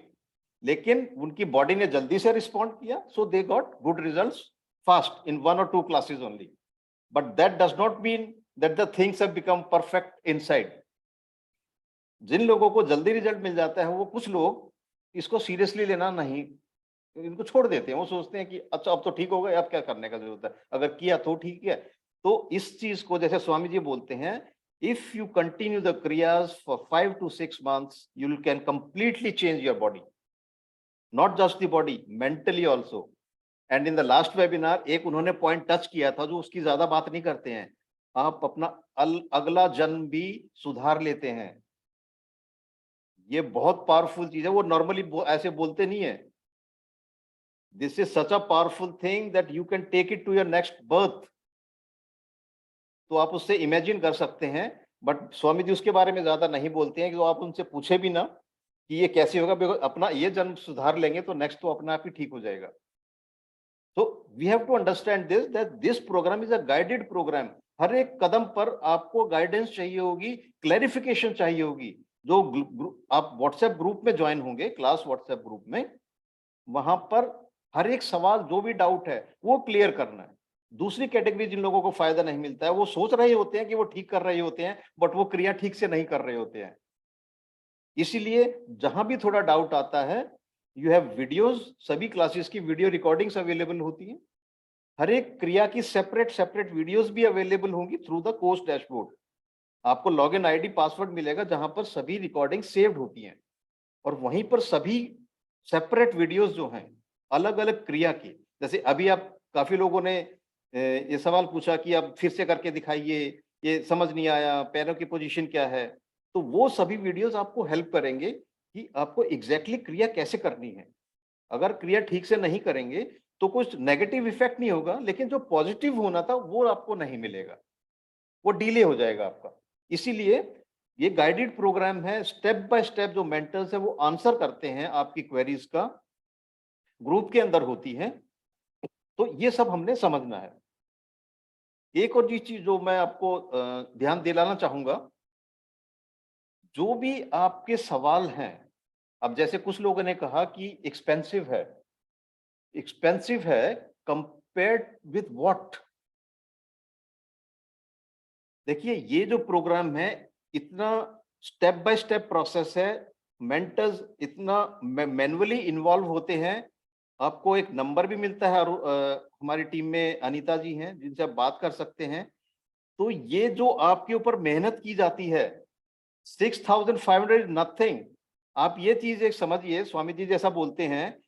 लेकिन उनकी बॉडी ने जल्दी से रिस्पॉन्ड किया, so they got good results fast in 1 or 2 classes only, but that does not mean that the things have become perfect inside. जिन लोगों को जल्दी रिजल्ट मिल जाता है, वो कुछ लोग इसको सीरियसली लेना नहीं, इनको छोड़ देते हैं, वो सोचते हैं कि अच्छा अब तो ठीक हो गया, अब क्या करने का जरूरत है, अगर किया तो ठीक है। तो इस चीज को जैसे स्वामी जी बोलते हैं, if you continue the क्रियाज for 5 to 6 months, you can completely change your body, not just the body, mentally also. And in the last webinar एक उन्होंने पॉइंट टच किया था जो उसकी ज्यादा बात नहीं करते हैं, आप अपना अगला जन्म भी सुधार लेते हैं। ये बहुत पावरफुल चीज है, वो नॉर्मली ऐसे बोलते नहीं है। This is such a powerful thing that you can take it to your next birth. तो आप उससे इमेजिन कर सकते हैं, बट स्वामी जी उसके बारे में ज्यादा नहीं बोलते हैं कि तो आप उनसे पूछे भी ना कि ये कैसे होगा, बिकॉज अपना ये जन्म सुधार लेंगे तो नेक्स्ट तो अपना आप ही ठीक हो जाएगा। So we have to understand this, that this program is a guided program. हर एक कदम पर आपको गाइडेंस चाहिए होगी, क्लैरिफिकेशन चाहिए होगी। जो आप व्हाट्सएप ग्रुप में ज्वाइन होंगे, क्लास व्हाट्सएप ग्रुप में, वहां पर हर एक सवाल जो भी डाउट है वो क्लियर करना है। दूसरी कैटेगरी जिन लोगों को फायदा नहीं मिलता है, वो सोच रहे होते हैं कि वो ठीक कर रहे होते हैं, बट वो क्रिया ठीक से नहीं कर रहे होते हैं। इसीलिए जहां भी थोड़ा डाउट आता है, यू हैव वीडियोस, सभी क्लासेस की वीडियो रिकॉर्डिंग्स अवेलेबल होती हैं। हर एक क्रिया की सेपरेट वीडियोस भी अवेलेबल होंगी थ्रू द कोर्स डैशबोर्ड। आपको लॉगिन आईडी पासवर्ड मिलेगा जहां पर सभी रिकॉर्डिंग सेव्ड होती हैं, और वहीं पर सभी सेपरेट वीडियोस जो हैं अलग अलग क्रिया की, जैसे अभी आप काफी लोगों ने ये सवाल पूछा कि आप फिर से करके दिखाइए, ये समझ नहीं आया, पैरों की पोजीशन क्या है, तो वो सभी वीडियोस आपको हेल्प करेंगे कि आपको एग्जैक्टली क्रिया कैसे करनी है। अगर क्रिया ठीक से नहीं करेंगे तो कुछ नेगेटिव इफेक्ट नहीं होगा, लेकिन जो पॉजिटिव होना था वो आपको नहीं मिलेगा, वो डिले हो जाएगा आपका। इसीलिए ये गाइडेड प्रोग्राम है, स्टेप बाय स्टेप जो मेंटर्स है वो आंसर करते हैं आपकी क्वेरीज का, ग्रुप के अंदर होती है। तो ये सब हमने समझना है। एक और चीज जो मैं आपको ध्यान दिलाना चाहूंगा, जो भी आपके सवाल हैं, अब जैसे कुछ लोगों ने कहा कि एक्सपेंसिव है कंपेयर्ड विथ व्हाट। देखिए ये जो प्रोग्राम है इतना स्टेप बाय स्टेप प्रोसेस है, मेंटर्स इतना मैन्युअली इन्वॉल्व होते हैं। आपको एक नंबर भी मिलता है, और हमारी टीम में अनीता जी हैं जिनसे आप बात कर सकते हैं। तो ये जो आपके ऊपर मेहनत की जाती है, 6,500 इज नथिंग। आप ये चीज एक समझिए, स्वामी जी जैसा बोलते हैं,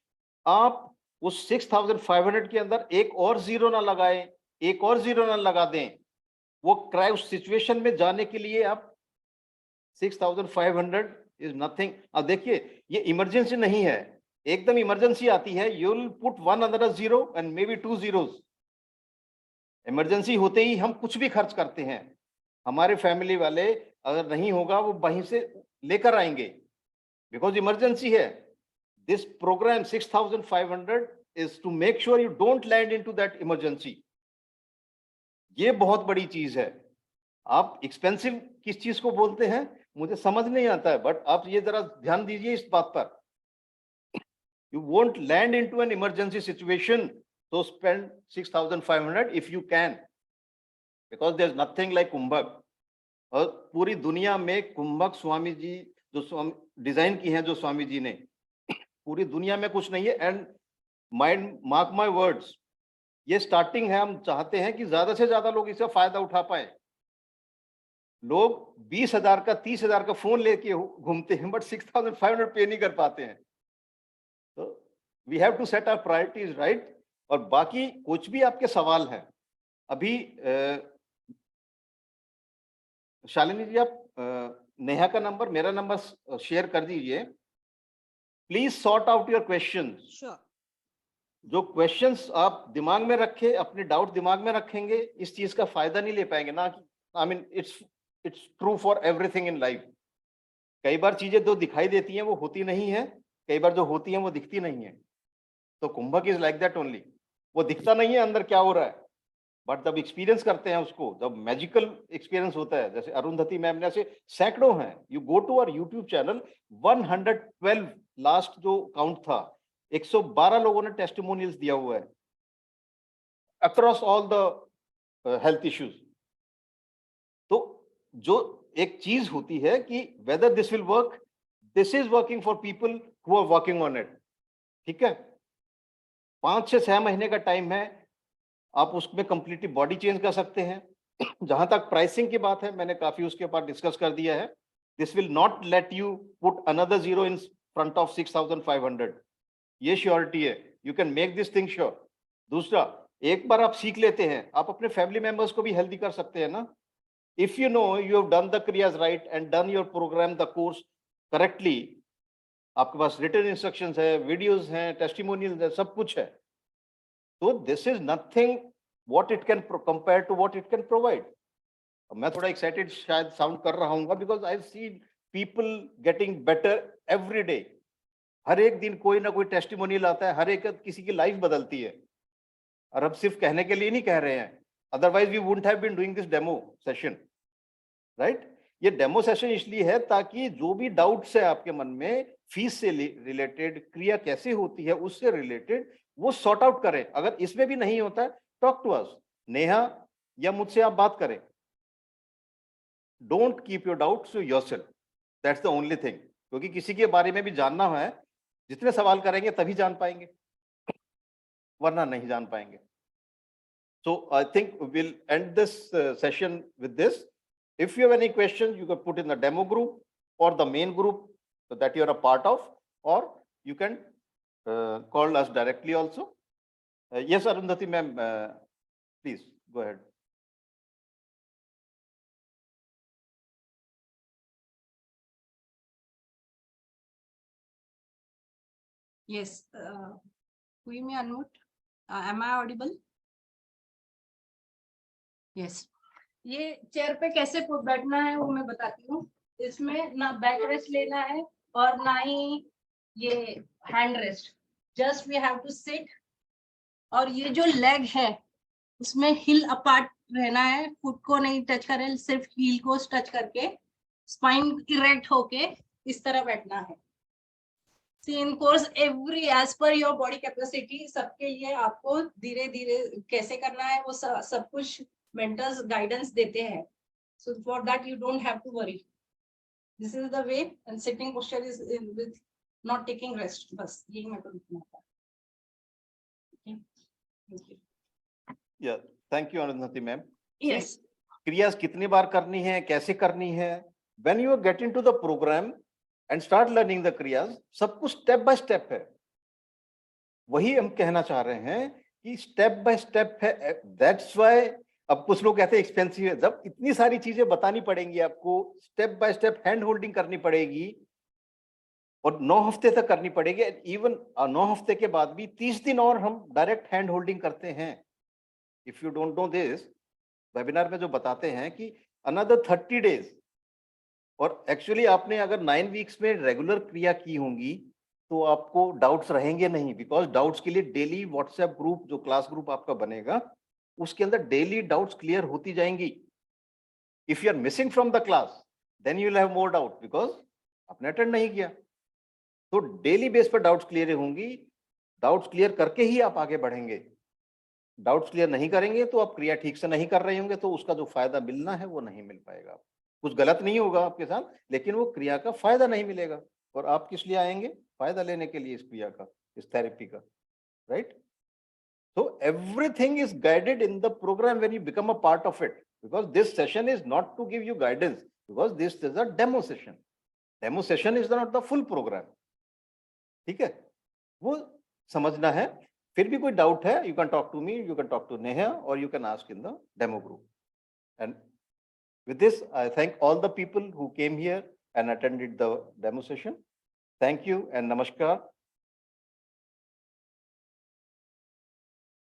आप उस 6,500 के अंदर एक और जीरो ना लगाएं, एक और जीरो ना लगा दें, वो क्राई उस सिचुएशन में जाने के लिए आप 6,500 इज नथिंग। अब देखिए ये इमरजेंसी नहीं है, एकदम इमरजेंसी आती है, यू विल पुट वन अंदर a zero and may be 2 zeros। Emergency होते ही हम कुछ भी खर्च करते हैं, हमारे फैमिली वाले अगर नहीं होगा वो वहीं से लेकर आएंगे, बिकॉज इमरजेंसी है। This programme 6,500 is to make sure you don't land into that emergency। ये बहुत बड़ी चीज है। आप एक्सपेंसिव किस चीज को बोलते हैं मुझे समझ नहीं आता है, बट आप ये जरा ध्यान दीजिए इस बात पर। You won't land into an emergency situation, so spend 6,500 if you can, because there's nothing like कुंभक। और पूरी दुनिया में कुंभक स्वामी जी जो डिजाइन की हैं, जो स्वामी जी ने, पूरी दुनिया में कुछ नहीं है। And mind mark my words, ये स्टार्टिंग है। हम चाहते हैं कि ज्यादा से ज्यादा लोग इसका फायदा उठा पाए। लोग 20,000 का 30,000 का फोन लेके घूमते हैं, बट 6,500 पे नहीं कर पाते हैं। तो we have to set our priorities right. और बाकी कुछ भी आपके सवाल हैं, अभी शालिनी जी आप नेहा का नंबर, मेरा नंबर शेयर कर दीजिए। Please sort out your questions. जो क्वेश्चंस आप दिमाग में रखे, अपने डाउट दिमाग में रखेंगे, इस चीज का फायदा नहीं ले पाएंगे ना। I mean it's true for everything in life. कई बार चीजें जो दिखाई देती हैं वो होती नहीं है, कई बार जो होती हैं वो दिखती नहीं है। तो कुंभक इज लाइक दैट ओनली। वो दिखता नहीं है अंदर क्या हो रहा है, बट जब एक्सपीरियंस करते हैं उसको, जब मैजिकल एक्सपीरियंस होता है, जैसे अरुंधति मैम ने, ऐसे सैकड़ों हैं। You go to our YouTube channel, 112 last जो काउंट था, 112 लोगों ने टेस्टिमोनियल्स दिया हुआ है across all the health issues. तो जो एक चीज होती है कि whether this will work, this is working for people who are working on it. ठीक है, 5 से 6 महीने का टाइम है, आप उसमें कंप्लीटली बॉडी चेंज कर सकते हैं। जहां तक प्राइसिंग की बात है, मैंने काफी उसके ऊपर डिस्कस कर दिया है। This will not let you put another zero in front of 6500, ये श्योरिटी है। You can make this thing sure. दूसरा, एक बार आप सीख लेते हैं, आप अपने फैमिली मेंबर्स को भी हेल्दी कर सकते हैं ना। If you know you have done the क्रियाज right and done your program, the course correctly, आपके पास रिटन इंस्ट्रक्शंस है, वीडियोस हैं, टेस्टिमोनियल्स है, सब कुछ है। तो this is nothing what it can compare to what it can provide. मैं थोड़ा एक्साइटेड शायद साउंड कर रहा हूँ because I see people getting better every day. हर एक दिन कोई ना कोई टेस्टिमोनियल आता है, हर एक किसी की लाइफ बदलती है। और अब सिर्फ कहने के लिए नहीं कह रहे हैं, otherwise we wouldn't have been doing this demo session, right. ये डेमो सेशन इसलिए है ताकि जो भी डाउट्स है आपके मन में, फीस से रिलेटेड, क्रिया कैसे होती है उससे रिलेटेड, वो सॉर्ट आउट करें। अगर इसमें भी नहीं होता है, टॉक टू अस, नेहा या मुझसे आप बात करें। Don't keep your doubts to yourself, that's the only thing. क्योंकि किसी के बारे में भी जानना है, जितने सवाल करेंगे तभी जान पाएंगे, वरना नहीं जान पाएंगे। So I think we'll end this session with this. If you have any questions, you can put in the demo group or the main group that you are a part of, or you can call us directly also. Yes, Arundhati ma'am, please go ahead. Yes, we may unmute. Am I audible? Yes. ये chair पे कैसे बैठना है वो मैं बताती हूँ। इसमें ना बैक रेस्ट लेना है और ना ही ये hand rest, just we have to sit. और ये जो लेग है उसमें हिल अपार्ट रहना है, फुट को नहीं टच करें, सिर्फ हील को टच करके स्पाइन इरेक्ट होके इस तरह बैठना है। See in course every age पर योर बॉडी कैपेसिटी, सबके लिए आपको धीरे धीरे कैसे करना है वो सब कुछ मेंटर्स गाइडेंस देते हैं। So for that you don't have to worry. This is the way, and sitting posture is with not taking rest. बस यही मैं तो लिखना था। Okay. Thank you. Yeah, thank you Arundhati ma'am. Yes. क्रियास कितनी बार करनी है, कैसे करनी है, when you get into the program and start learning the क्रियास, सब कुछ स्टेप बाय स्टेप है। वही हम कहना चाह रहे हैं कि स्टेप बाय स्टेप है। दैट्स व्हाई अब कुछ लोग कहते हैं एक्सपेंसिव है। जब इतनी सारी चीजें बतानी पड़ेंगी आपको, step by step hand holding करनी पड़ेगी और 9 हफ्ते तक करनी पड़ेगी। इवन 9 हफ्ते के बाद भी 30 दिन और हम डायरेक्ट हैंड होल्डिंग करते हैं। If you don't know this, webinar में जो बताते हैं कि अनदर 30 डेज, और एक्चुअली आपने अगर 9 वीक्स में रेगुलर क्रिया की होंगी तो आपको डाउट्स रहेंगे नहीं, बिकॉज डाउट्स के लिए डेली व्हाट्सएप ग्रुप, जो क्लास ग्रुप आपका बनेगा, उसके अंदर डेली डाउट्स क्लियर होती जाएंगी। If you are missing from the class then you will have more doubt because आपने अटेंड नहीं किया। तो डेली बेस पर डाउट्स क्लियर होंगी, डाउट्स क्लियर करके ही आप आगे बढ़ेंगे। डाउट्स क्लियर नहीं करेंगे तो आप क्रिया ठीक से नहीं कर रहे होंगे, तो उसका जो फायदा मिलना है वो नहीं मिल पाएगा। कुछ गलत नहीं होगा आपके साथ, लेकिन वो क्रिया का फायदा नहीं मिलेगा। और आप किस लिए आएंगे? फायदा लेने के लिए इस क्रिया का, इस थेरेपी का, right? So everything is guided in the program when you become a part of it, because this session is not to give you guidance, because this is a demo session. Demo session is not the full program. ठीक है, वो समझना है। फिर भी कोई doubt है, you can talk to me, you can talk to Neha, or you can ask in the demo group. And with this, I thank all the people who came here and attended the demo session. Thank you and namaskar.